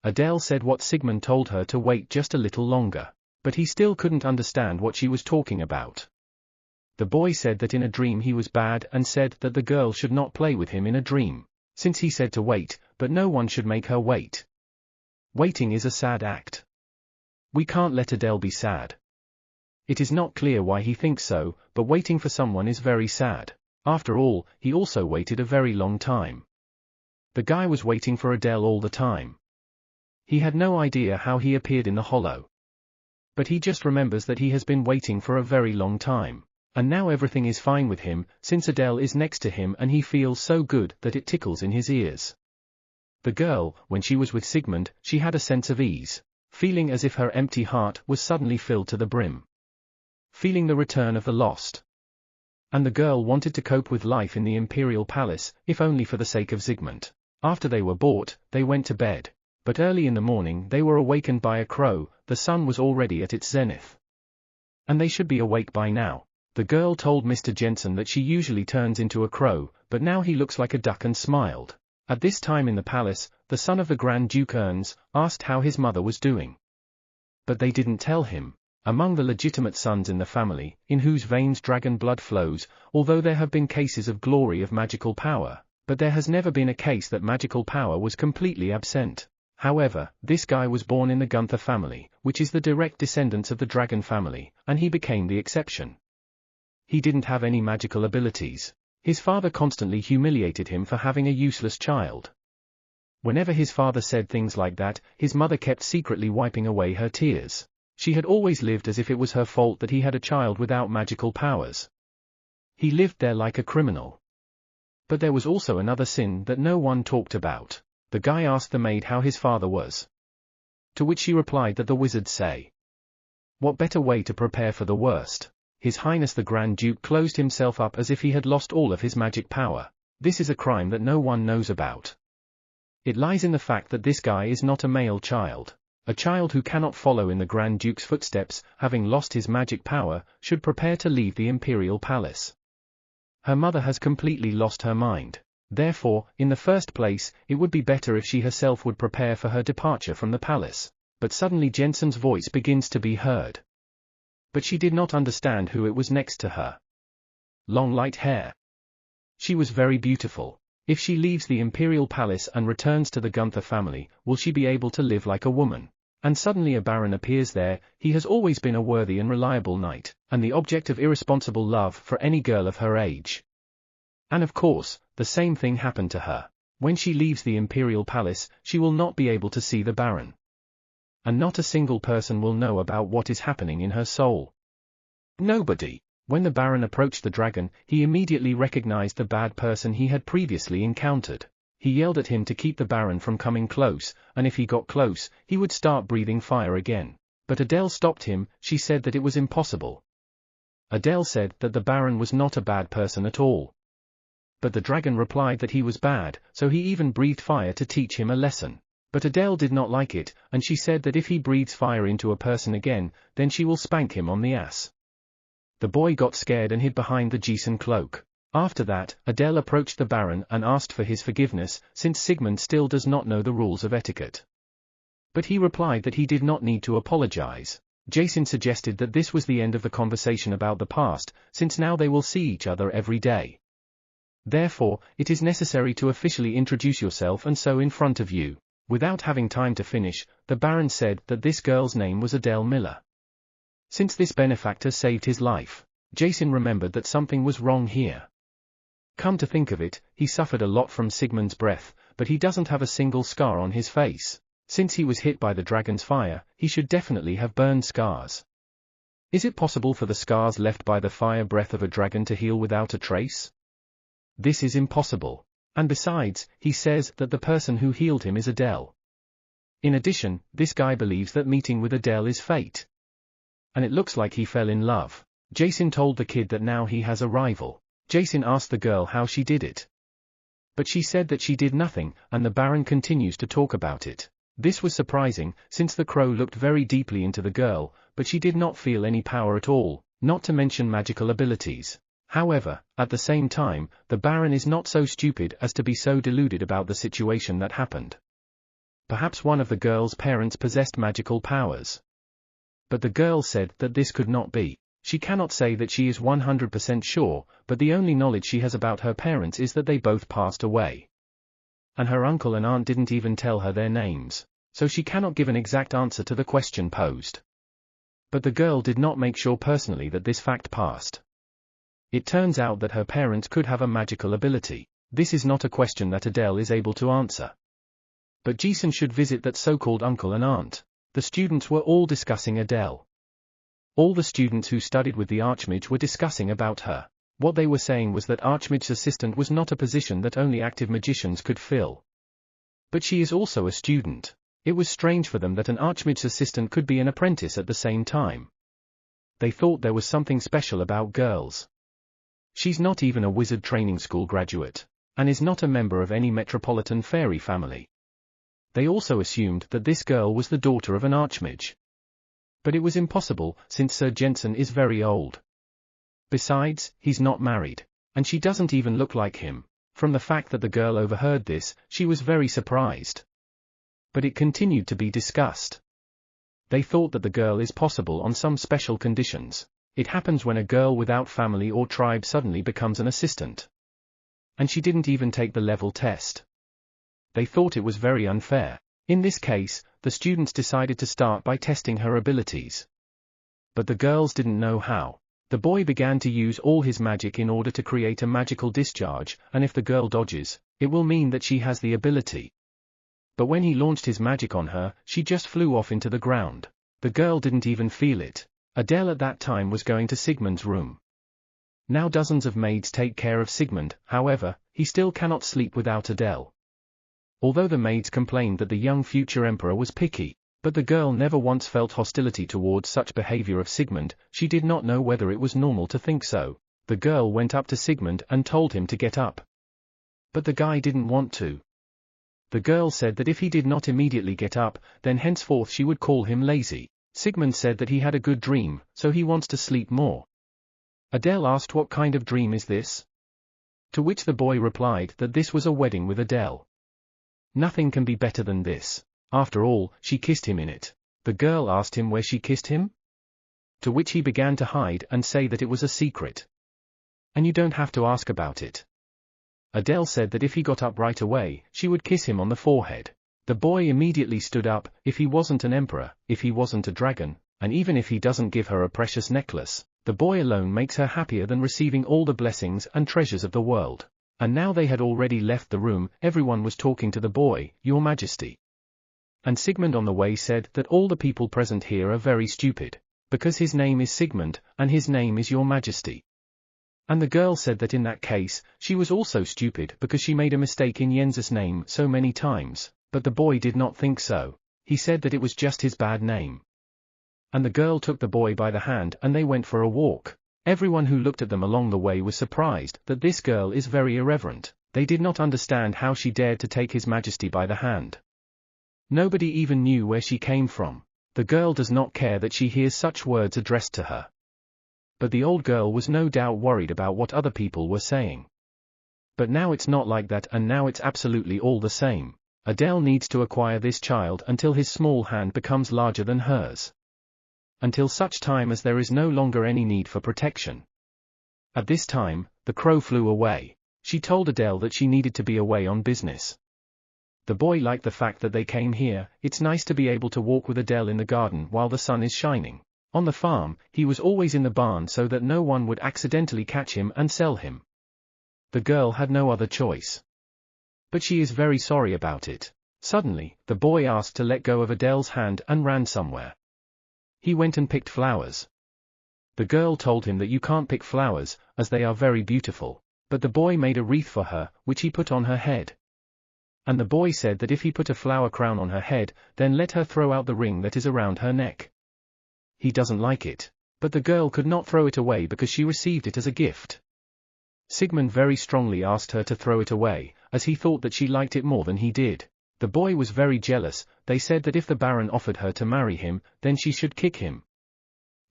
Adele said what Sigmund told her to wait just a little longer, but he still couldn't understand what she was talking about. The boy said that in a dream he was bad and said that the girl should not play with him in a dream, since he said to wait, but no one should make her wait. Waiting is a sad act. We can't let Adele be sad. It is not clear why he thinks so, but waiting for someone is very sad. After all, he also waited a very long time. The guy was waiting for Adele all the time. He had no idea how he appeared in the hollow. But he just remembers that he has been waiting for a very long time. And now everything is fine with him, since Adele is next to him and he feels so good that it tickles in his ears. The girl, when she was with Sigmund, she had a sense of ease, feeling as if her empty heart was suddenly filled to the brim. Feeling the return of the lost. And the girl wanted to cope with life in the Imperial Palace, if only for the sake of Sigmund. After they were bought, they went to bed. But early in the morning they were awakened by a crow. The sun was already at its zenith. And they should be awake by now. The girl told Mr. Jensen that she usually turns into a crow, but now he looks like a duck and smiled. At this time in the palace, the son of the Grand Duke Ernst asked how his mother was doing. But they didn't tell him. Among the legitimate sons in the family, in whose veins dragon blood flows, although there have been cases of glory of magical power, but there has never been a case that magical power was completely absent. However, this guy was born in the Gunther family, which is the direct descendants of the dragon family, and he became the exception. He didn't have any magical abilities. His father constantly humiliated him for having a useless child. Whenever his father said things like that, his mother kept secretly wiping away her tears. She had always lived as if it was her fault that he had a child without magical powers. He lived there like a criminal. But there was also another sin that no one talked about. The guy asked the maid how his father was. To which she replied that the wizards say. What better way to prepare for the worst? His Highness the Grand Duke closed himself up as if he had lost all of his magic power. This is a crime that no one knows about. It lies in the fact that this guy is not a male child. A child who cannot follow in the Grand Duke's footsteps, having lost his magic power, should prepare to leave the Imperial Palace. Her mother has completely lost her mind. Therefore, in the first place, it would be better if she herself would prepare for her departure from the palace. But suddenly Jensen's voice begins to be heard. But she did not understand who it was next to her. Long light hair. She was very beautiful. If she leaves the Imperial Palace and returns to the Gunther family, will she be able to live like a woman? And suddenly a baron appears there. He has always been a worthy and reliable knight, and the object of irresponsible love for any girl of her age. And of course, the same thing happened to her. When she leaves the Imperial Palace, she will not be able to see the baron. And not a single person will know about what is happening in her soul. Nobody. When the baron approached the dragon, he immediately recognized the bad person he had previously encountered. He yelled at him to keep the baron from coming close, and if he got close, he would start breathing fire again. But Adele stopped him. She said that it was impossible. Adele said that the baron was not a bad person at all. But the dragon replied that he was bad, so he even breathed fire to teach him a lesson. But Adele did not like it, and she said that if he breathes fire into a person again, then she will spank him on the ass. The boy got scared and hid behind the Jason cloak. After that, Adele approached the baron and asked for his forgiveness, since Sigmund still does not know the rules of etiquette. But he replied that he did not need to apologize. Jason suggested that this was the end of the conversation about the past, since now they will see each other every day. Therefore, it is necessary to officially introduce yourself and so in front of you. Without having time to finish, the baron said that this girl's name was Adele Miller. Since this benefactor saved his life, Jason remembered that something was wrong here. Come to think of it, he suffered a lot from Sigmund's breath, but he doesn't have a single scar on his face. Since he was hit by the dragon's fire, he should definitely have burned scars. Is it possible for the scars left by the fire breath of a dragon to heal without a trace? This is impossible. And besides, he says that the person who healed him is Adele. In addition, this guy believes that meeting with Adele is fate. And it looks like he fell in love. Jason told the kid that now he has a rival. Jason asked the girl how she did it. But she said that she did nothing, and the baron continues to talk about it. This was surprising, since the crow looked very deeply into the girl, but she did not feel any power at all, not to mention magical abilities. However, at the same time, the baron is not so stupid as to be so deluded about the situation that happened. Perhaps one of the girl's parents possessed magical powers. But the girl said that this could not be. She cannot say that she is 100% sure, but the only knowledge she has about her parents is that they both passed away. And her uncle and aunt didn't even tell her their names, so she cannot give an exact answer to the question posed. But the girl did not make sure personally that this fact passed. It turns out that her parents could have a magical ability. This is not a question that Adele is able to answer. But Jason should visit that so-called uncle and aunt. The students were all discussing Adele. All the students who studied with the archmage were discussing about her. What they were saying was that archmage's assistant was not a position that only active magicians could fill. But she is also a student. It was strange for them that an archmage's assistant could be an apprentice at the same time. They thought there was something special about girls. She's not even a wizard training school graduate, and is not a member of any metropolitan fairy family. They also assumed that this girl was the daughter of an archmage. But it was impossible, since Sir Jensen is very old. Besides, he's not married, and she doesn't even look like him. From the fact that the girl overheard this, she was very surprised. But it continued to be discussed. They thought that the girl is possible on some special conditions. It happens when a girl without family or tribe suddenly becomes an assistant. And she didn't even take the level test. They thought it was very unfair. In this case, the students decided to start by testing her abilities. But the girls didn't know how. The boy began to use all his magic in order to create a magical discharge, and if the girl dodges, it will mean that she has the ability. But when he launched his magic on her, she just flew off into the ground. The girl didn't even feel it. Adele at that time was going to Sigmund's room. Now dozens of maids take care of Sigmund, however, he still cannot sleep without Adele. Although the maids complained that the young future emperor was picky, but the girl never once felt hostility towards such behavior of Sigmund. She did not know whether it was normal to think so. The girl went up to Sigmund and told him to get up. But the guy didn't want to. The girl said that if he did not immediately get up, then henceforth she would call him lazy. Sigmund said that he had a good dream, so he wants to sleep more. Adele asked what kind of dream is this? To which the boy replied that this was a wedding with Adele. Nothing can be better than this. After all, she kissed him in it. The girl asked him where she kissed him? To which he began to hide and say that it was a secret. And you don't have to ask about it. Adele said that if he got up right away, she would kiss him on the forehead. The boy immediately stood up. If he wasn't an emperor, if he wasn't a dragon, and even if he doesn't give her a precious necklace, the boy alone makes her happier than receiving all the blessings and treasures of the world. And now they had already left the room. Everyone was talking to the boy, Your Majesty. And Sigmund on the way said that all the people present here are very stupid, because his name is Sigmund, and his name is Your Majesty. And the girl said that in that case, she was also stupid because she made a mistake in Jens's name so many times, but the boy did not think so. He said that it was just his bad name. And the girl took the boy by the hand and they went for a walk. Everyone who looked at them along the way was surprised that this girl is very irreverent. They did not understand how she dared to take His Majesty by the hand. Nobody even knew where she came from. The girl does not care that she hears such words addressed to her. But the old girl was no doubt worried about what other people were saying. But now it's not like that, and now it's absolutely all the same. Adele needs to acquire this child until his small hand becomes larger than hers. Until such time as there is no longer any need for protection. At this time, the crow flew away. She told Adele that she needed to be away on business. The boy liked the fact that they came here. It's nice to be able to walk with Adele in the garden while the sun is shining. On the farm, he was always in the barn so that no one would accidentally catch him and sell him. The girl had no other choice. But she is very sorry about it. Suddenly, the boy asked to let go of Adele's hand and ran somewhere. He went and picked flowers. The girl told him that you can't pick flowers, as they are very beautiful, but the boy made a wreath for her, which he put on her head. And the boy said that if he put a flower crown on her head, then let her throw out the ring that is around her neck. He doesn't like it, but the girl could not throw it away because she received it as a gift. Sigmund very strongly asked her to throw it away, as he thought that she liked it more than he did. The boy was very jealous. They said that if the Baron offered her to marry him, then she should kick him.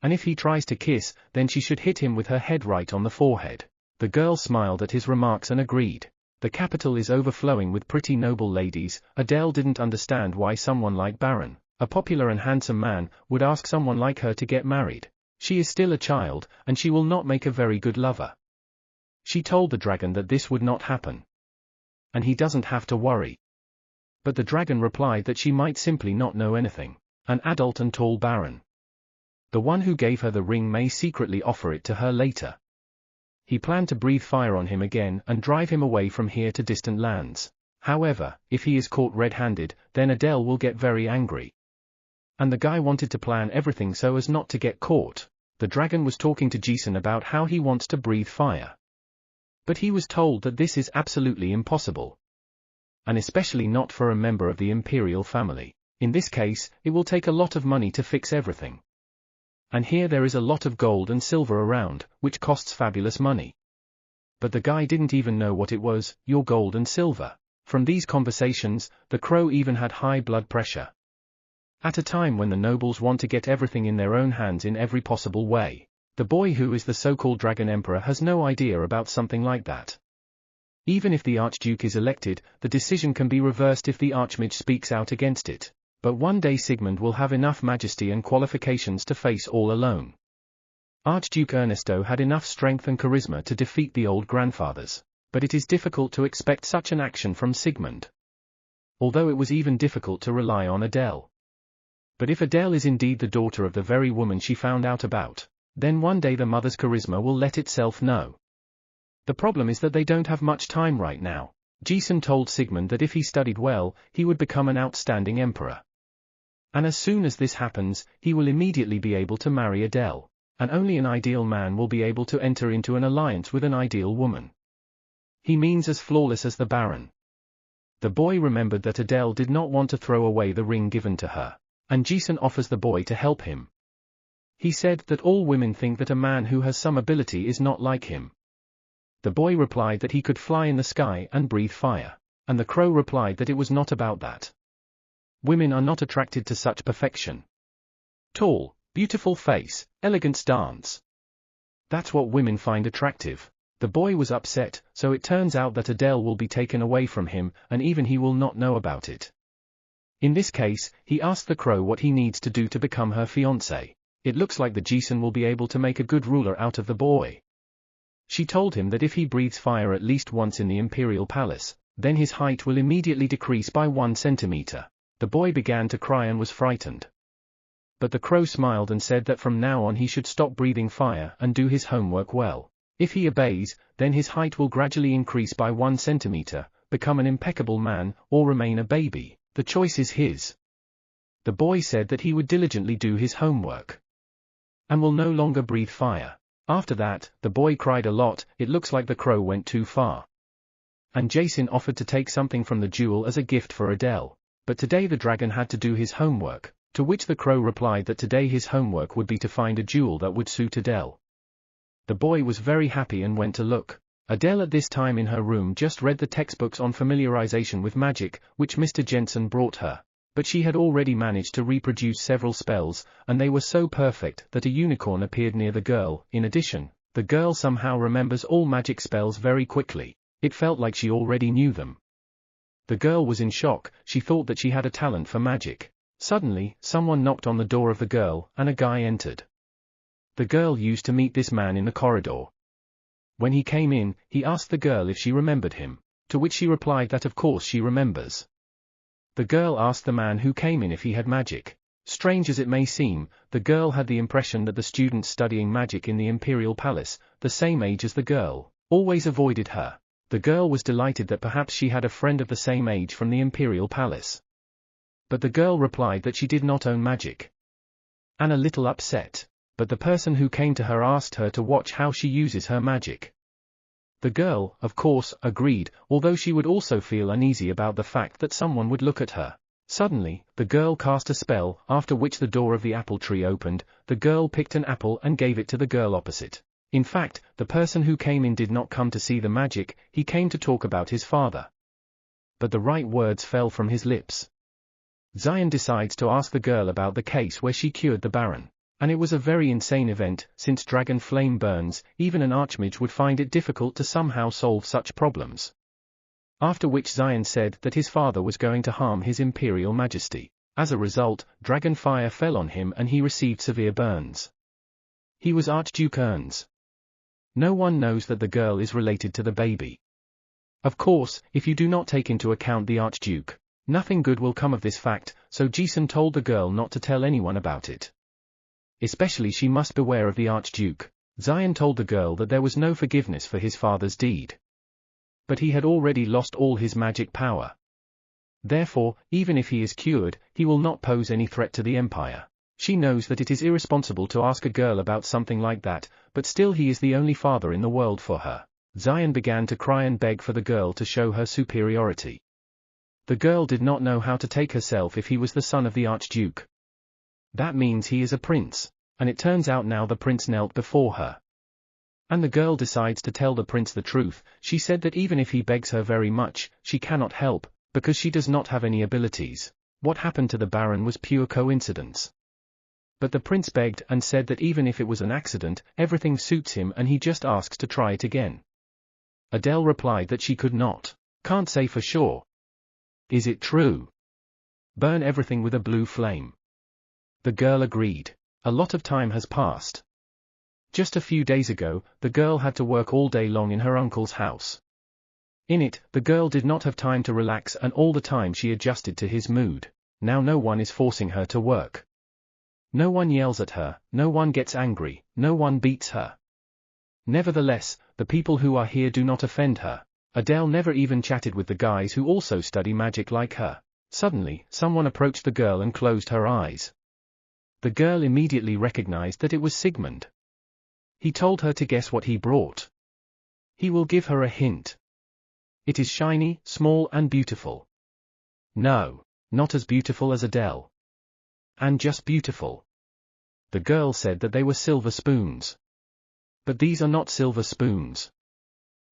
And if he tries to kiss, then she should hit him with her head right on the forehead. The girl smiled at his remarks and agreed. The capital is overflowing with pretty noble ladies. Adele didn't understand why someone like Baron, a popular and handsome man, would ask someone like her to get married. She is still a child, and she will not make a very good lover. She told the dragon that this would not happen. And he doesn't have to worry. But the dragon replied that she might simply not know anything. An adult and tall baron. The one who gave her the ring may secretly offer it to her later. He planned to breathe fire on him again and drive him away from here to distant lands. However, if he is caught red-handed, then Adele will get very angry. And the guy wanted to plan everything so as not to get caught. the dragon was talking to Jason about how he wants to breathe fire. But he was told that this is absolutely impossible. And especially not for a member of the Imperial family. In this case, it will take a lot of money to fix everything. And here there is a lot of gold and silver around, which costs fabulous money. But the guy didn't even know what it was, your gold and silver. From these conversations, the crow even had high blood pressure. At a time when the nobles want to get everything in their own hands in every possible way, the boy who is the so-called Dragon Emperor has no idea about something like that. Even if the Archduke is elected, the decision can be reversed if the archmage speaks out against it. But one day Sigmund will have enough majesty and qualifications to face all alone. Archduke Ernesto had enough strength and charisma to defeat the old grandfathers, but it is difficult to expect such an action from Sigmund. Although it was even difficult to rely on Adele. But if Adele is indeed the daughter of the very woman she found out about, then one day the mother's charisma will let itself know. The problem is that they don't have much time right now. Jason told Sigmund that if he studied well, he would become an outstanding emperor. And as soon as this happens, he will immediately be able to marry Adele, and only an ideal man will be able to enter into an alliance with an ideal woman. He means as flawless as the Baron. The boy remembered that Adele did not want to throw away the ring given to her, and Jason offers the boy to help him. He said that all women think that a man who has some ability is not like him. The boy replied that he could fly in the sky and breathe fire, and the crow replied that it was not about that. Women are not attracted to such perfection. Tall, beautiful face, elegant stance. That's what women find attractive. The boy was upset, so it turns out that Adele will be taken away from him, and even he will not know about it. In this case, he asked the crow what he needs to do to become her fiancé. It looks like the Jason will be able to make a good ruler out of the boy. She told him that if he breathes fire at least once in the Imperial Palace, then his height will immediately decrease by 1 centimeter. The boy began to cry and was frightened. But the crow smiled and said that from now on he should stop breathing fire and do his homework well. If he obeys, then his height will gradually increase by 1 centimeter, become an impeccable man, or remain a baby. The choice is his. The boy said that he would diligently do his homework and will no longer breathe fire. After that, the boy cried a lot. It looks like the crow went too far. And Jason offered to take something from the jewel as a gift for Adele. But today the dragon had to do his homework, to which the crow replied that today his homework would be to find a jewel that would suit Adele. The boy was very happy and went to look. Adele at this time in her room just read the textbooks on familiarization with magic, which Mr. Jensen brought her. But she had already managed to reproduce several spells, and they were so perfect that a unicorn appeared near the girl. In addition, the girl somehow remembers all magic spells very quickly. It felt like she already knew them. The girl was in shock. She thought that she had a talent for magic. Suddenly, someone knocked on the door of the girl, and a guy entered. The girl used to meet this man in the corridor. When he came in, he asked the girl if she remembered him, to which she replied that of course she remembers. The girl asked the man who came in if he had magic. Strange as it may seem, the girl had the impression that the students studying magic in the Imperial Palace, the same age as the girl, always avoided her. The girl was delighted that perhaps she had a friend of the same age from the Imperial Palace. But the girl replied that she did not own magic. And a little upset. But the person who came to her asked her to watch how she uses her magic. The girl, of course, agreed, although she would also feel uneasy about the fact that someone would look at her. Suddenly, the girl cast a spell, after which the door of the apple tree opened. The girl picked an apple and gave it to the girl opposite. In fact, the person who came in did not come to see the magic, he came to talk about his father. But the right words fell from his lips. Zion decides to ask the girl about the case where she cured the Baron. And it was a very insane event. Since dragon flame burns, even an archmage would find it difficult to somehow solve such problems. After which Zion said that his father was going to harm his Imperial Majesty. As a result, dragon fire fell on him and he received severe burns. He was Archduke Ernst. No one knows that the girl is related to the baby. Of course, if you do not take into account the Archduke, nothing good will come of this fact, so Jason told the girl not to tell anyone about it. Especially she must beware of the Archduke. Zion told the girl that there was no forgiveness for his father's deed. But he had already lost all his magic power. Therefore, even if he is cured, he will not pose any threat to the Empire. She knows that it is irresponsible to ask a girl about something like that, but still he is the only father in the world for her. Xian began to cry and beg for the girl to show her superiority. The girl did not know how to take herself if he was the son of the Archduke. That means he is a prince, and it turns out now the prince knelt before her. And the girl decides to tell the prince the truth. She said that even if he begs her very much, she cannot help, because she does not have any abilities. What happened to the Baron was pure coincidence. But the prince begged and said that even if it was an accident, everything suits him and he just asks to try it again. Adele replied that she could not. Can't say for sure. Is it true? Burn everything with a blue flame. The girl agreed. A lot of time has passed. Just a few days ago, the girl had to work all day long in her uncle's house. In it, the girl did not have time to relax and all the time she adjusted to his mood. Now no one is forcing her to work. No one yells at her, no one gets angry, no one beats her. Nevertheless, the people who are here do not offend her. Adele never even chatted with the guys who also study magic like her. Suddenly, someone approached the girl and closed her eyes. The girl immediately recognized that it was Sigmund. He told her to guess what he brought. He will give her a hint. It is shiny, small and beautiful. No, not as beautiful as Adele. And just beautiful. The girl said that they were silver spoons. But these are not silver spoons.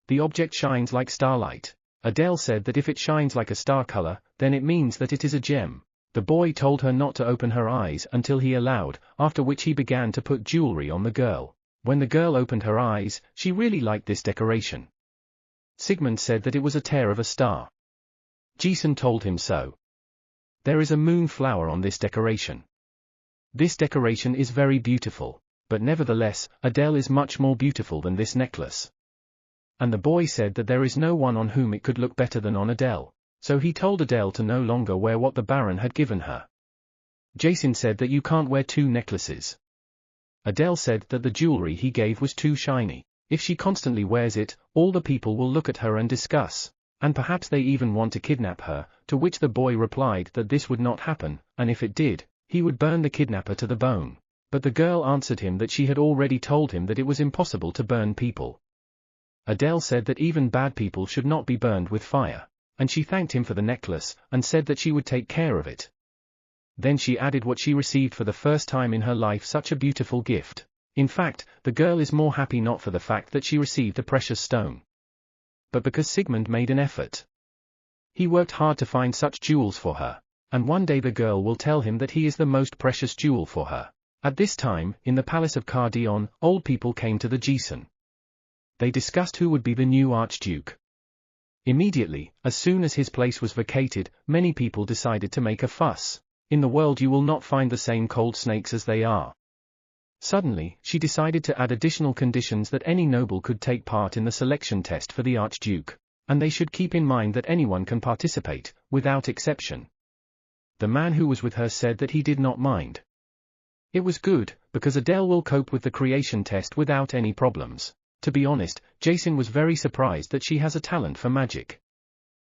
The object shines like starlight. Adele said that if it shines like a star color, then it means that it is a gem. The boy told her not to open her eyes until he allowed, after which he began to put jewelry on the girl. When the girl opened her eyes, she really liked this decoration. Sigmund said that it was a tear of a star. Jason told him so. There is a moon flower on this decoration. This decoration is very beautiful, but nevertheless, Adele is much more beautiful than this necklace. And the boy said that there is no one on whom it could look better than on Adele, so he told Adele to no longer wear what the Baron had given her. Jason said that you can't wear two necklaces. Adele said that the jewelry he gave was too shiny. If she constantly wears it, all the people will look at her and discuss, and perhaps they even want to kidnap her, to which the boy replied that this would not happen, and if it did, he would burn the kidnapper to the bone. But the girl answered him that she had already told him that it was impossible to burn people. Adele said that even bad people should not be burned with fire, and she thanked him for the necklace, and said that she would take care of it. Then she added what she received for the first time in her life, such a beautiful gift. In fact, the girl is more happy not for the fact that she received a precious stone, but because Sigmund made an effort. He worked hard to find such jewels for her, and one day the girl will tell him that he is the most precious jewel for her. At this time, in the palace of Cardion, old people came to the Jason. They discussed who would be the new Archduke. Immediately, as soon as his place was vacated, many people decided to make a fuss. In the world you will not find the same cold snakes as they are. Suddenly, she decided to add additional conditions that any noble could take part in the selection test for the Archduke, and they should keep in mind that anyone can participate, without exception. The man who was with her said that he did not mind. It was good, because Adele will cope with the creation test without any problems. To be honest, Jason was very surprised that she has a talent for magic.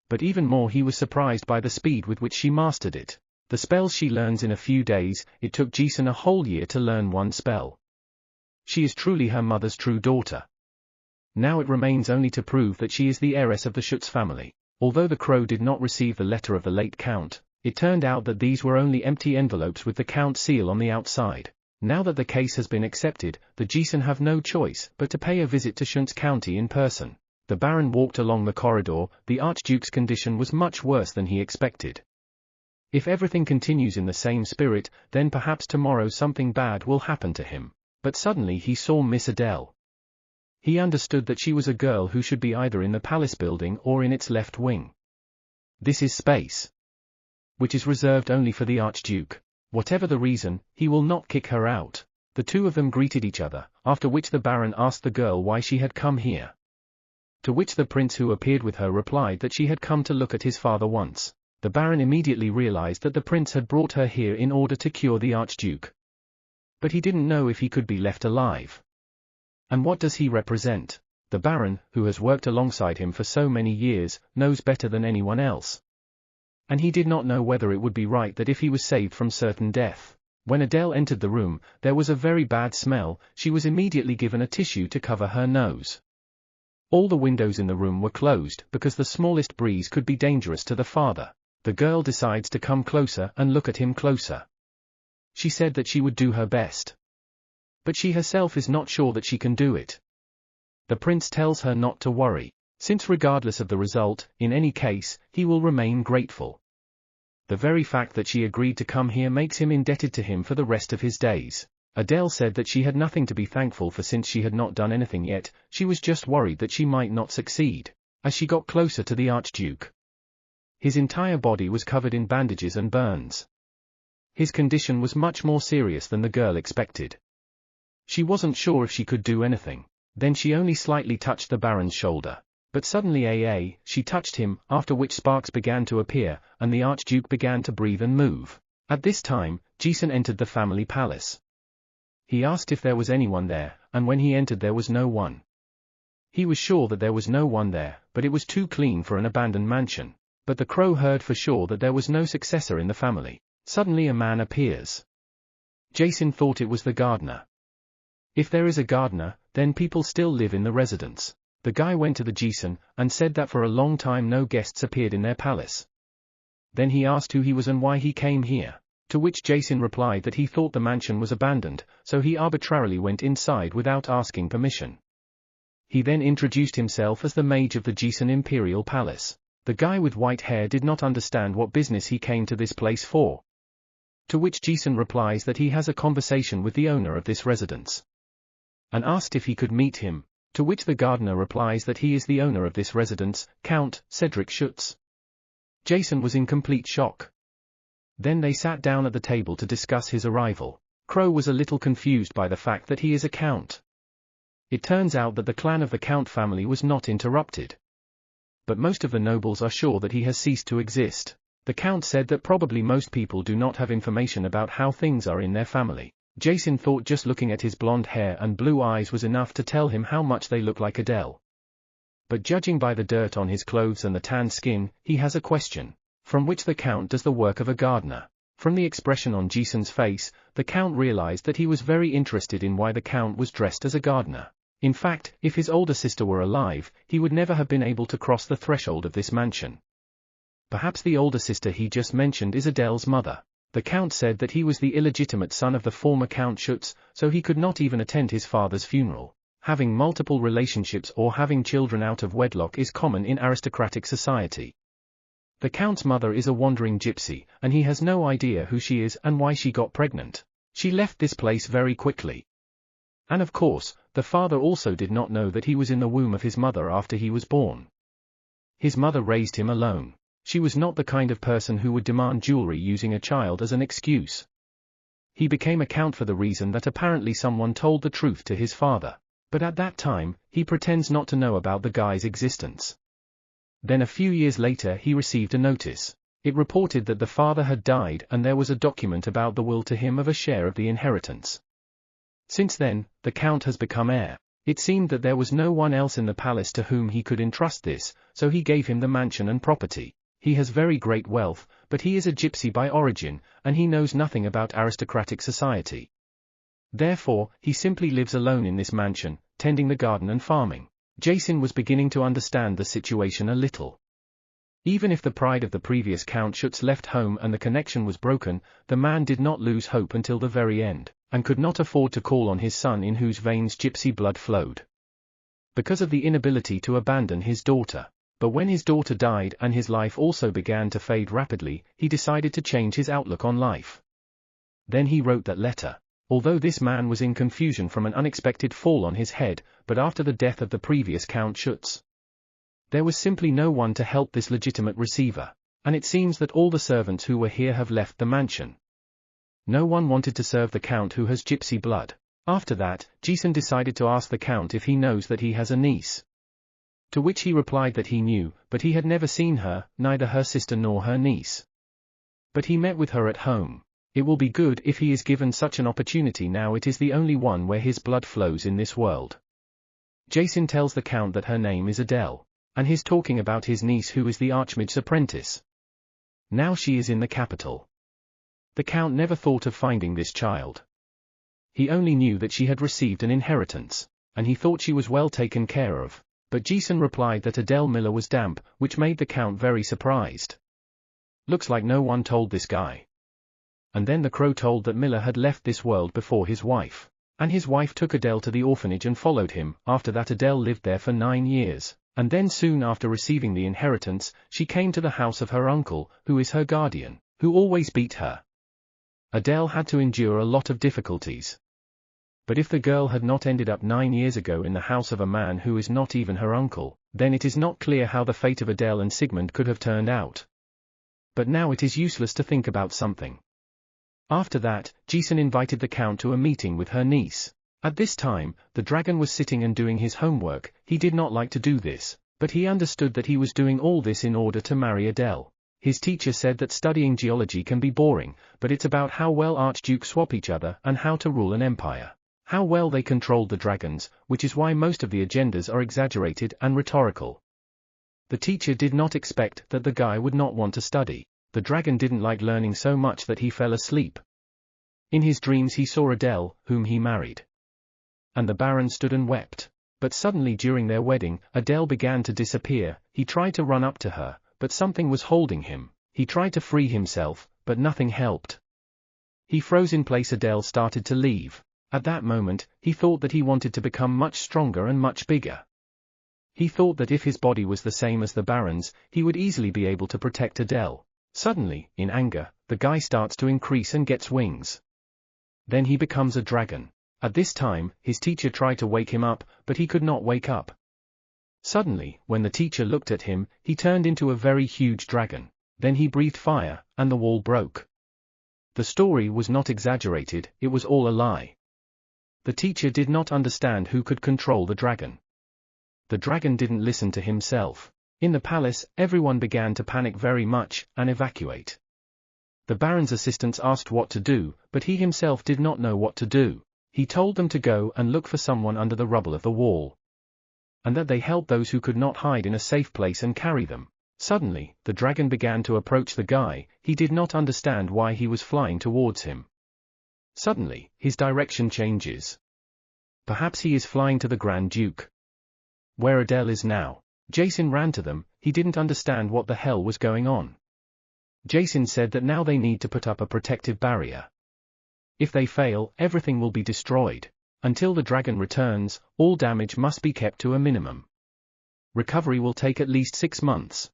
But even more he was surprised by the speed with which she mastered it. The spells she learns in a few days, it took Jason a whole year to learn one spell. She is truly her mother's true daughter. Now it remains only to prove that she is the heiress of the Schultz family. Although the crow did not receive the letter of the late count, it turned out that these were only empty envelopes with the count's seal on the outside. Now that the case has been accepted, the Jason have no choice but to pay a visit to Schultz County in person. The Baron walked along the corridor. The Archduke's condition was much worse than he expected. If everything continues in the same spirit, then perhaps tomorrow something bad will happen to him. But suddenly he saw Miss Adele. He understood that she was a girl who should be either in the palace building or in its left wing. This is space, which is reserved only for the Archduke. Whatever the reason, he will not kick her out. The two of them greeted each other, after which the Baron asked the girl why she had come here. To which the prince who appeared with her replied that she had come to look at his father once. The Baron immediately realized that the prince had brought her here in order to cure the Archduke. But he didn't know if he could be left alive. And what does he represent? The Baron, who has worked alongside him for so many years, knows better than anyone else. And he did not know whether it would be right that if he was saved from certain death, When Adele entered the room, there was a very bad smell. She was immediately given a tissue to cover her nose. All the windows in the room were closed because the smallest breeze could be dangerous to the father. The girl decides to come closer and look at him closer. She said that she would do her best. But she herself is not sure that she can do it. The prince tells her not to worry, since regardless of the result, in any case, he will remain grateful. The very fact that she agreed to come here makes him indebted to him for the rest of his days. Adele said that she had nothing to be thankful for since she had not done anything yet, she was just worried that she might not succeed. As she got closer to the Archduke, his entire body was covered in bandages and burns. His condition was much more serious than the girl expected. She wasn't sure if she could do anything. Then she only slightly touched the Baron's shoulder. But suddenly she touched him, after which sparks began to appear, and the Archduke began to breathe and move. At this time, Jason entered the family palace. He asked if there was anyone there, and when he entered there was no one. He was sure that there was no one there, but it was too clean for an abandoned mansion. But the crow heard for sure that there was no successor in the family. Suddenly a man appears. Jason thought it was the gardener. If there is a gardener, then people still live in the residence. The guy went to the Jason and said that for a long time no guests appeared in their palace. Then he asked who he was and why he came here. To which Jason replied that he thought the mansion was abandoned, so he arbitrarily went inside without asking permission. He then introduced himself as the mage of the Jason Imperial Palace. The guy with white hair did not understand what business he came to this place for. To which Jason replies that he has a conversation with the owner of this residence, and asked if he could meet him. To which the gardener replies that he is the owner of this residence, Count Cedric Schultz. Jason was in complete shock. Then they sat down at the table to discuss his arrival. Crow was a little confused by the fact that he is a count. It turns out that the clan of the Count family was not interrupted. But most of the nobles are sure that he has ceased to exist. The Count said that probably most people do not have information about how things are in their family. Jason thought just looking at his blonde hair and blue eyes was enough to tell him how much they look like Adele. But judging by the dirt on his clothes and the tan skin, he has a question. From which the Count does the work of a gardener? From the expression on Jason's face, the Count realized that he was very interested in why the Count was dressed as a gardener. In fact, if his older sister were alive, he would never have been able to cross the threshold of this mansion. Perhaps the older sister he just mentioned is Adele's mother. The Count said that he was the illegitimate son of the former Count Schultz, so he could not even attend his father's funeral. Having multiple relationships or having children out of wedlock is common in aristocratic society. The Count's mother is a wandering gypsy, and he has no idea who she is and why she got pregnant. She left this place very quickly. And of course, the father also did not know that he was in the womb of his mother after he was born. His mother raised him alone. She was not the kind of person who would demand jewelry using a child as an excuse. He became a count for the reason that apparently someone told the truth to his father. But at that time, he pretends not to know about the guy's existence. Then a few years later he received a notice. It reported that the father had died and there was a document about the will to him of a share of the inheritance. Since then, the Count has become heir. It seemed that there was no one else in the palace to whom he could entrust this, so he gave him the mansion and property. He has very great wealth, but he is a gypsy by origin, and he knows nothing about aristocratic society. Therefore, he simply lives alone in this mansion, tending the garden and farming. Jason was beginning to understand the situation a little. Even if the pride of the previous Count Schultz left home and the connection was broken, the man did not lose hope until the very end, and could not afford to call on his son in whose veins gypsy blood flowed. Because of the inability to abandon his daughter. But when his daughter died and his life also began to fade rapidly, he decided to change his outlook on life. Then he wrote that letter. Although this man was in confusion from an unexpected fall on his head, but after the death of the previous Count Schultz, there was simply no one to help this legitimate receiver, and it seems that all the servants who were here have left the mansion. No one wanted to serve the Count who has gypsy blood. After that, Jason decided to ask the Count if he knows that he has a niece. To which he replied that he knew, but he had never seen her, neither her sister nor her niece. But he met with her at home. It will be good if he is given such an opportunity now. It is the only one where his blood flows in this world. Jason tells the Count that her name is Adele, and he's talking about his niece who is the archmage's apprentice. Now she is in the capital. The Count never thought of finding this child. He only knew that she had received an inheritance, and he thought she was well taken care of, but Jason replied that Adele Miller was damp, which made the Count very surprised. Looks like no one told this guy. And then the crow told that Miller had left this world before his wife, and his wife took Adele to the orphanage and followed him. After that Adele lived there for 9 years, and then soon after receiving the inheritance, she came to the house of her uncle, who is her guardian, who always beat her. Adele had to endure a lot of difficulties. But if the girl had not ended up 9 years ago in the house of a man who is not even her uncle, then it is not clear how the fate of Adele and Sigmund could have turned out. But now it is useless to think about something. After that, Jason invited the Count to a meeting with her niece. At this time, the dragon was sitting and doing his homework. He did not like to do this, but he understood that he was doing all this in order to marry Adele. His teacher said that studying geology can be boring, but it's about how well archdukes swap each other and how to rule an empire. How well they controlled the dragons, which is why most of the agendas are exaggerated and rhetorical. The teacher did not expect that the guy would not want to study. The dragon didn't like learning so much that he fell asleep. In his dreams he saw Adele, whom he married. And the Baron stood and wept. But suddenly during their wedding, Adele began to disappear. He tried to run up to her, but something was holding him. He tried to free himself, but nothing helped. He froze in place. Adele started to leave. At that moment, he thought that he wanted to become much stronger and much bigger. He thought that if his body was the same as the Baron's, he would easily be able to protect Adele. Suddenly, in anger, the guy starts to increase and gets wings. Then he becomes a dragon. At this time, his teacher tried to wake him up, but he could not wake up. Suddenly, when the teacher looked at him, he turned into a very huge dragon. Then he breathed fire, and the wall broke. The story was not exaggerated, it was all a lie. The teacher did not understand who could control the dragon. The dragon didn't listen to himself. In the palace, everyone began to panic very much, and evacuate. The Baron's assistants asked what to do, but he himself did not know what to do. He told them to go and look for someone under the rubble of the wall. And that they help those who could not hide in a safe place and carry them. Suddenly, the dragon began to approach the guy. He did not understand why he was flying towards him. Suddenly, his direction changes. Perhaps he is flying to the Grand Duke. Where Adele is now. Jason ran to them. He didn't understand what the hell was going on. Jason said that now they need to put up a protective barrier. If they fail, everything will be destroyed. Until the dragon returns, all damage must be kept to a minimum. Recovery will take at least 6 months.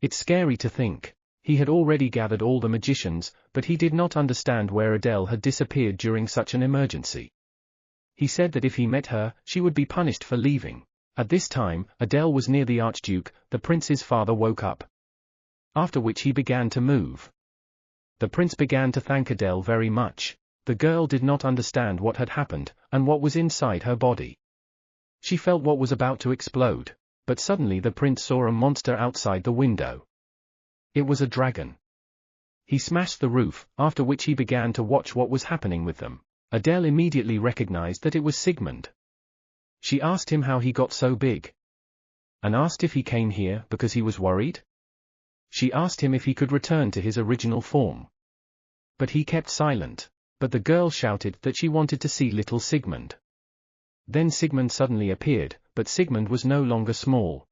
It's scary to think. He had already gathered all the magicians, but he did not understand where Adele had disappeared during such an emergency. He said that if he met her, she would be punished for leaving. At this time, Adele was near the Archduke. The prince's father woke up. After which he began to move. The prince began to thank Adele very much. The girl did not understand what had happened, and what was inside her body. She felt what was about to explode, but suddenly the prince saw a monster outside the window. It was a dragon. He smashed the roof, after which he began to watch what was happening with them. Adele immediately recognized that it was Sigmund. She asked him how he got so big. And asked if he came here because he was worried. She asked him if he could return to his original form. But he kept silent. But the girl shouted that she wanted to see little Sigmund. Then Sigmund suddenly appeared, but Sigmund was no longer small.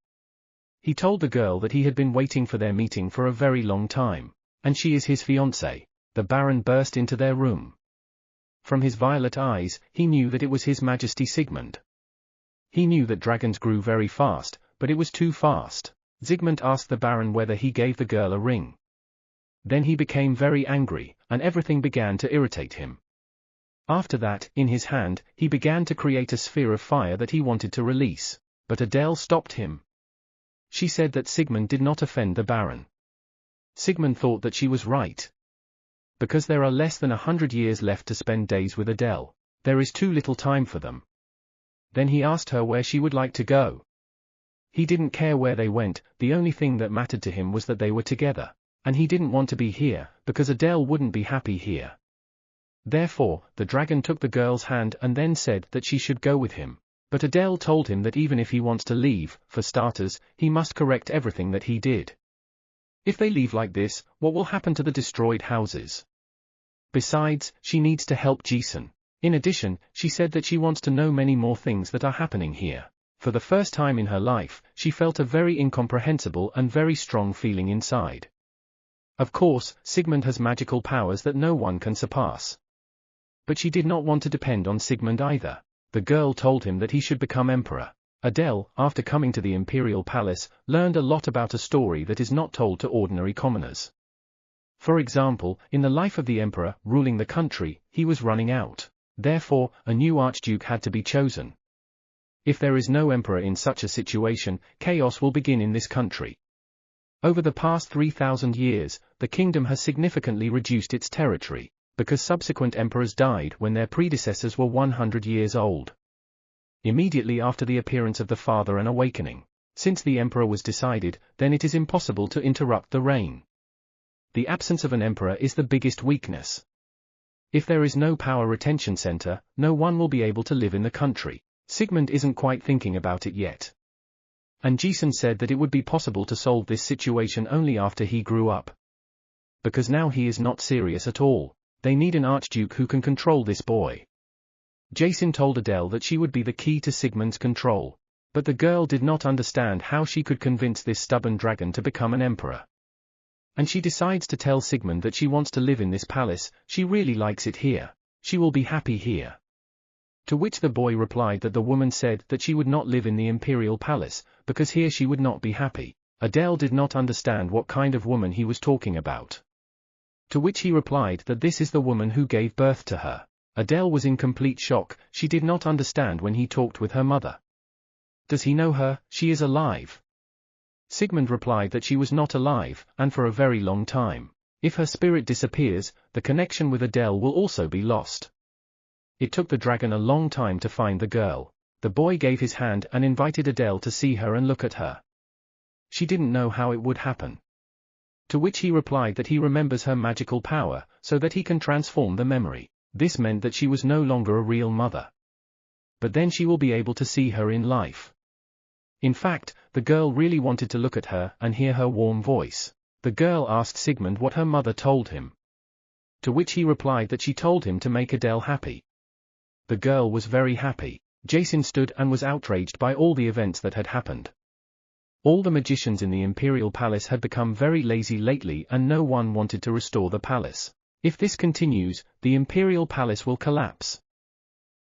He told the girl that he had been waiting for their meeting for a very long time, and she is his fiancée. The Baron burst into their room. From his violet eyes, he knew that it was His Majesty Sigmund. He knew that dragons grew very fast, but it was too fast. Sigmund asked the Baron whether he gave the girl a ring. Then he became very angry, and everything began to irritate him. After that, in his hand, he began to create a sphere of fire that he wanted to release. But Adele stopped him. She said that Sigmund did not offend the Baron. Sigmund thought that she was right. Because there are less than 100 years left to spend days with Adele, there is too little time for them. Then he asked her where she would like to go. He didn't care where they went, the only thing that mattered to him was that they were together. And he didn't want to be here, because Adele wouldn't be happy here. Therefore, the dragon took the girl's hand and then said that she should go with him. But Adele told him that even if he wants to leave, for starters, he must correct everything that he did. If they leave like this, what will happen to the destroyed houses? Besides, she needs to help Jason. In addition, she said that she wants to know many more things that are happening here. For the first time in her life, she felt a very incomprehensible and very strong feeling inside. Of course, Sigmund has magical powers that no one can surpass. But she did not want to depend on Sigmund either. The girl told him that he should become emperor. Adele, after coming to the Imperial Palace, learned a lot about a story that is not told to ordinary commoners. For example, in the life of the emperor, ruling the country, he was running out. Therefore, a new archduke had to be chosen. If there is no emperor in such a situation, chaos will begin in this country. Over the past 3,000 years, the kingdom has significantly reduced its territory, because subsequent emperors died when their predecessors were 100 years old. Immediately after the appearance of the father and awakening. Since the emperor was decided, then it is impossible to interrupt the reign. The absence of an emperor is the biggest weakness. If there is no power retention center, no one will be able to live in the country. Sigmund isn't quite thinking about it yet. And Jason said that it would be possible to solve this situation only after he grew up. Because now he is not serious at all. They need an archduke who can control this boy. Jason told Adele that she would be the key to Sigmund's control. But the girl did not understand how she could convince this stubborn dragon to become an emperor. And she decides to tell Sigmund that she wants to live in this palace, she really likes it here. She will be happy here. To which the boy replied that the woman said that she would not live in the Imperial Palace, because here she would not be happy. Adele did not understand what kind of woman he was talking about. To which he replied that this is the woman who gave birth to her. Adele was in complete shock, she did not understand when he talked with her mother. Does he know her? She is alive. Sigmund replied that she was not alive, and for a very long time. If her spirit disappears, the connection with Adele will also be lost. It took the dragon a long time to find the girl. The boy gave his hand and invited Adele to see her and look at her. She didn't know how it would happen. To which he replied that he remembers her magical power, so that he can transform the memory. This meant that she was no longer a real mother. But then she will be able to see her in life. In fact, the girl really wanted to look at her and hear her warm voice. The girl asked Sigmund what her mother told him. To which he replied that she told him to make Adele happy. The girl was very happy. Jason stood and was outraged by all the events that had happened. All the magicians in the Imperial Palace had become very lazy lately and no one wanted to restore the palace. If this continues, the Imperial Palace will collapse.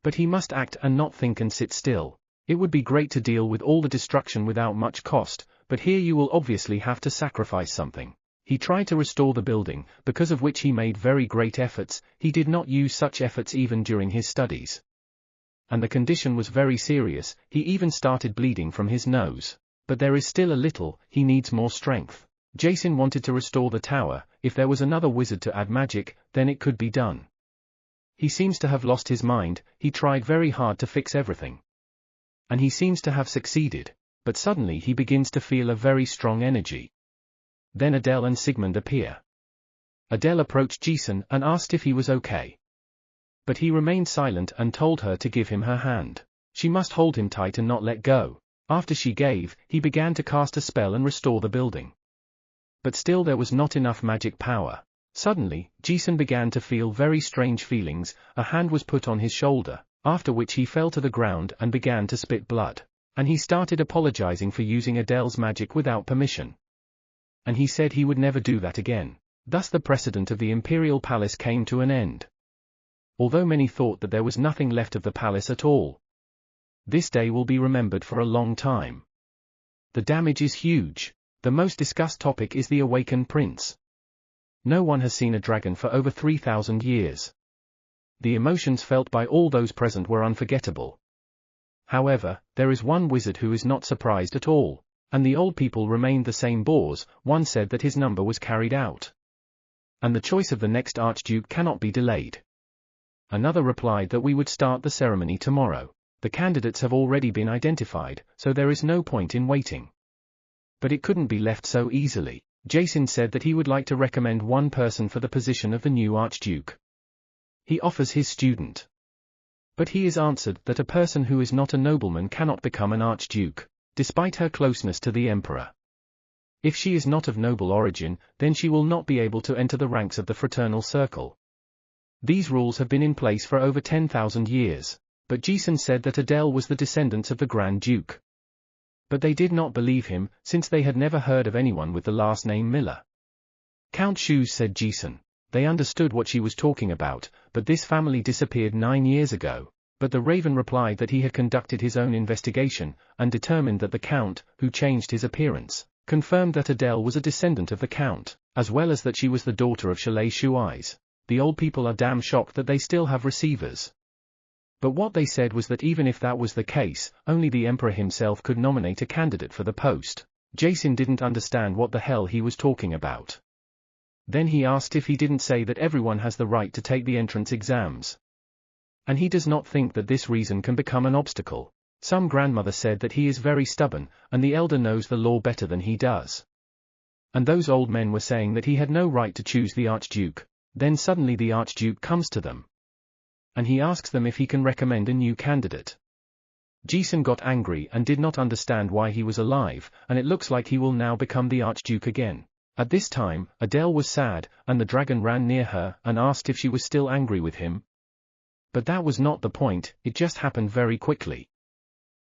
But he must act and not think and sit still. It would be great to deal with all the destruction without much cost, but here you will obviously have to sacrifice something. He tried to restore the building, because of which he made very great efforts. He did not use such efforts even during his studies. And the condition was very serious, he even started bleeding from his nose. But there is still a little, he needs more strength. Jason wanted to restore the tower. If there was another wizard to add magic, then it could be done. He seems to have lost his mind, he tried very hard to fix everything. And he seems to have succeeded, but suddenly he begins to feel a very strong energy. Then Adele and Sigmund appear. Adele approached Jason and asked if he was okay. But he remained silent and told her to give him her hand. She must hold him tight and not let go. After she gave, he began to cast a spell and restore the building. But still there was not enough magic power. Suddenly, Jason began to feel very strange feelings. A hand was put on his shoulder, after which he fell to the ground and began to spit blood. And he started apologizing for using Adele's magic without permission. And he said he would never do that again. Thus the precedent of the Imperial Palace came to an end. Although many thought that there was nothing left of the palace at all. This day will be remembered for a long time. The damage is huge. The most discussed topic is the awakened prince. No one has seen a dragon for over 3,000 years. The emotions felt by all those present were unforgettable. However, there is one wizard who is not surprised at all. And the old people remained the same bores. One said that his number was carried out. And the choice of the next archduke cannot be delayed. Another replied that we would start the ceremony tomorrow. The candidates have already been identified, so there is no point in waiting. But it couldn't be left so easily. Jason said that he would like to recommend one person for the position of the new archduke. He offers his student. But he is answered that a person who is not a nobleman cannot become an archduke. Despite her closeness to the emperor. If she is not of noble origin, then she will not be able to enter the ranks of the fraternal circle. These rules have been in place for over 10,000 years. But Jason said that Adele was the descendant of the Grand Duke. But they did not believe him, since they had never heard of anyone with the last name Miller. Count Shoes, said Jason. They understood what she was talking about, but this family disappeared 9 years ago. But the Raven replied that he had conducted his own investigation, and determined that the Count, who changed his appearance, confirmed that Adele was a descendant of the Count, as well as that she was the daughter of Chalet Shuais. The old people are damn shocked that they still have receivers. But what they said was that even if that was the case, only the Emperor himself could nominate a candidate for the post. Jason didn't understand what the hell he was talking about. Then he asked if he didn't say that everyone has the right to take the entrance exams. And he does not think that this reason can become an obstacle. Some grandmother said that he is very stubborn, and the elder knows the law better than he does. And those old men were saying that he had no right to choose the Archduke. Then suddenly the Archduke comes to them. And he asks them if he can recommend a new candidate. Jason got angry and did not understand why he was alive, and it looks like he will now become the Archduke again. At this time, Adele was sad, and the dragon ran near her and asked if she was still angry with him. But that was not the point, it just happened very quickly.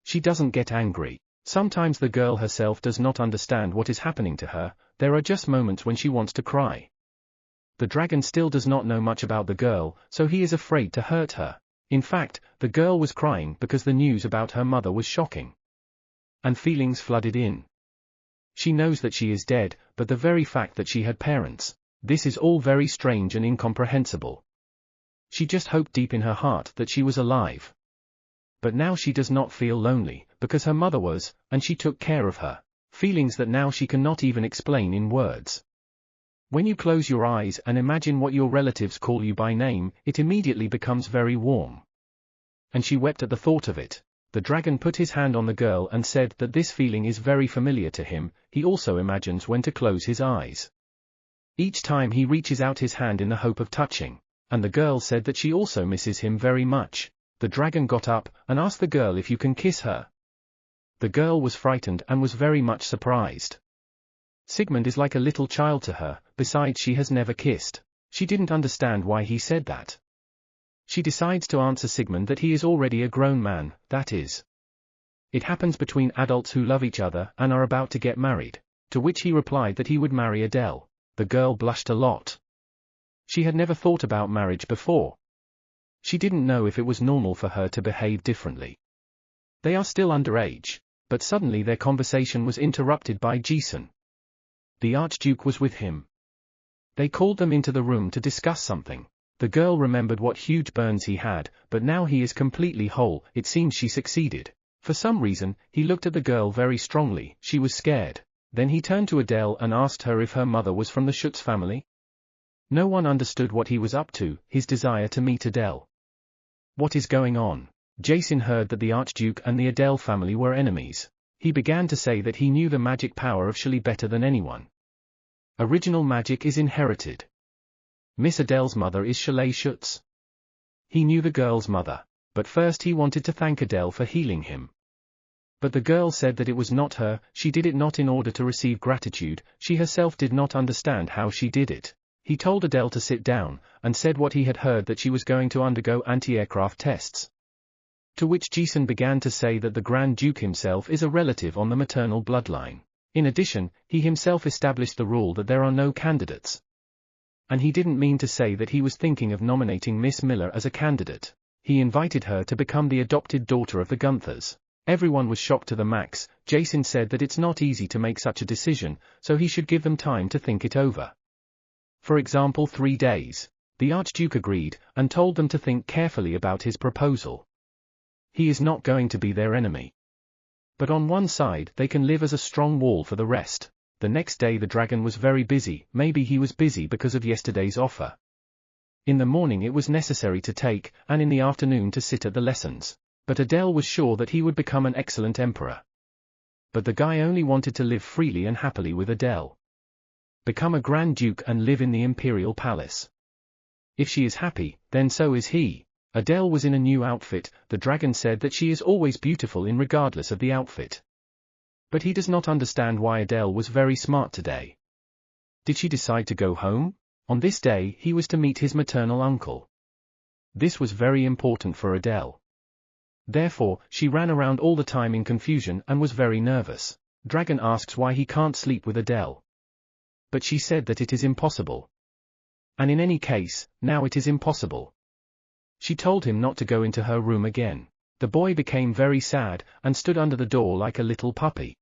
She doesn't get angry. Sometimes the girl herself does not understand what is happening to her, there are just moments when she wants to cry. The dragon still does not know much about the girl, so he is afraid to hurt her. In fact, the girl was crying because the news about her mother was shocking. And feelings flooded in. She knows that she is dead, but the very fact that she had parents, this is all very strange and incomprehensible. She just hoped deep in her heart that she was alive. But now she does not feel lonely, because her mother was, and she took care of her. Feelings that now she cannot even explain in words. When you close your eyes and imagine what your relatives call you by name, it immediately becomes very warm. And she wept at the thought of it. The dragon put his hand on the girl and said that this feeling is very familiar to him, he also imagines when to close his eyes. Each time he reaches out his hand in the hope of touching. And the girl said that she also misses him very much. The dragon got up and asked the girl if you can kiss her. The girl was frightened and was very much surprised. Sigmund is like a little child to her, besides she has never kissed. She didn't understand why he said that. She decides to answer Sigmund that he is already a grown man, that is. It happens between adults who love each other and are about to get married. To which he replied that he would marry Adele. The girl blushed a lot. She had never thought about marriage before. She didn't know if it was normal for her to behave differently. They are still underage, but suddenly their conversation was interrupted by Jason. The Archduke was with him. They called them into the room to discuss something. The girl remembered what huge burns he had, but now he is completely whole, it seems she succeeded. For some reason, he looked at the girl very strongly, she was scared. Then he turned to Adele and asked her if her mother was from the Schultz family. No one understood what he was up to, his desire to meet Adele. What is going on? Jason heard that the Archduke and the Adele family were enemies. He began to say that he knew the magic power of Chalet better than anyone. Original magic is inherited. Miss Adele's mother is Chalet Schultz. He knew the girl's mother, but first he wanted to thank Adele for healing him. But the girl said that it was not her, she did it not in order to receive gratitude, she herself did not understand how she did it. He told Adele to sit down, and said what he had heard that she was going to undergo anti-aircraft tests. To which Jason began to say that the Grand Duke himself is a relative on the maternal bloodline. In addition, he himself established the rule that there are no candidates. And he didn't mean to say that he was thinking of nominating Miss Miller as a candidate. He invited her to become the adopted daughter of the Gunthers. Everyone was shocked to the max. Jason said that it's not easy to make such a decision, so he should give them time to think it over. For example, 3 days. The Archduke agreed, and told them to think carefully about his proposal. He is not going to be their enemy. But on one side they can live as a strong wall for the rest. The next day the dragon was very busy, maybe he was busy because of yesterday's offer. In the morning it was necessary to take, and in the afternoon to sit at the lessons. But Adele was sure that he would become an excellent emperor. But the guy only wanted to live freely and happily with Adele. Become a Grand Duke and live in the Imperial Palace. If she is happy, then so is he. Adele was in a new outfit, the dragon said that she is always beautiful in regardless of the outfit. But he does not understand why Adele was very smart today. Did she decide to go home? On this day he was to meet his maternal uncle. This was very important for Adele. Therefore, she ran around all the time in confusion and was very nervous. Dragon asks why he can't sleep with Adele. But she said that it is impossible. And in any case, now it is impossible. She told him not to go into her room again. The boy became very sad, and stood under the door like a little puppy.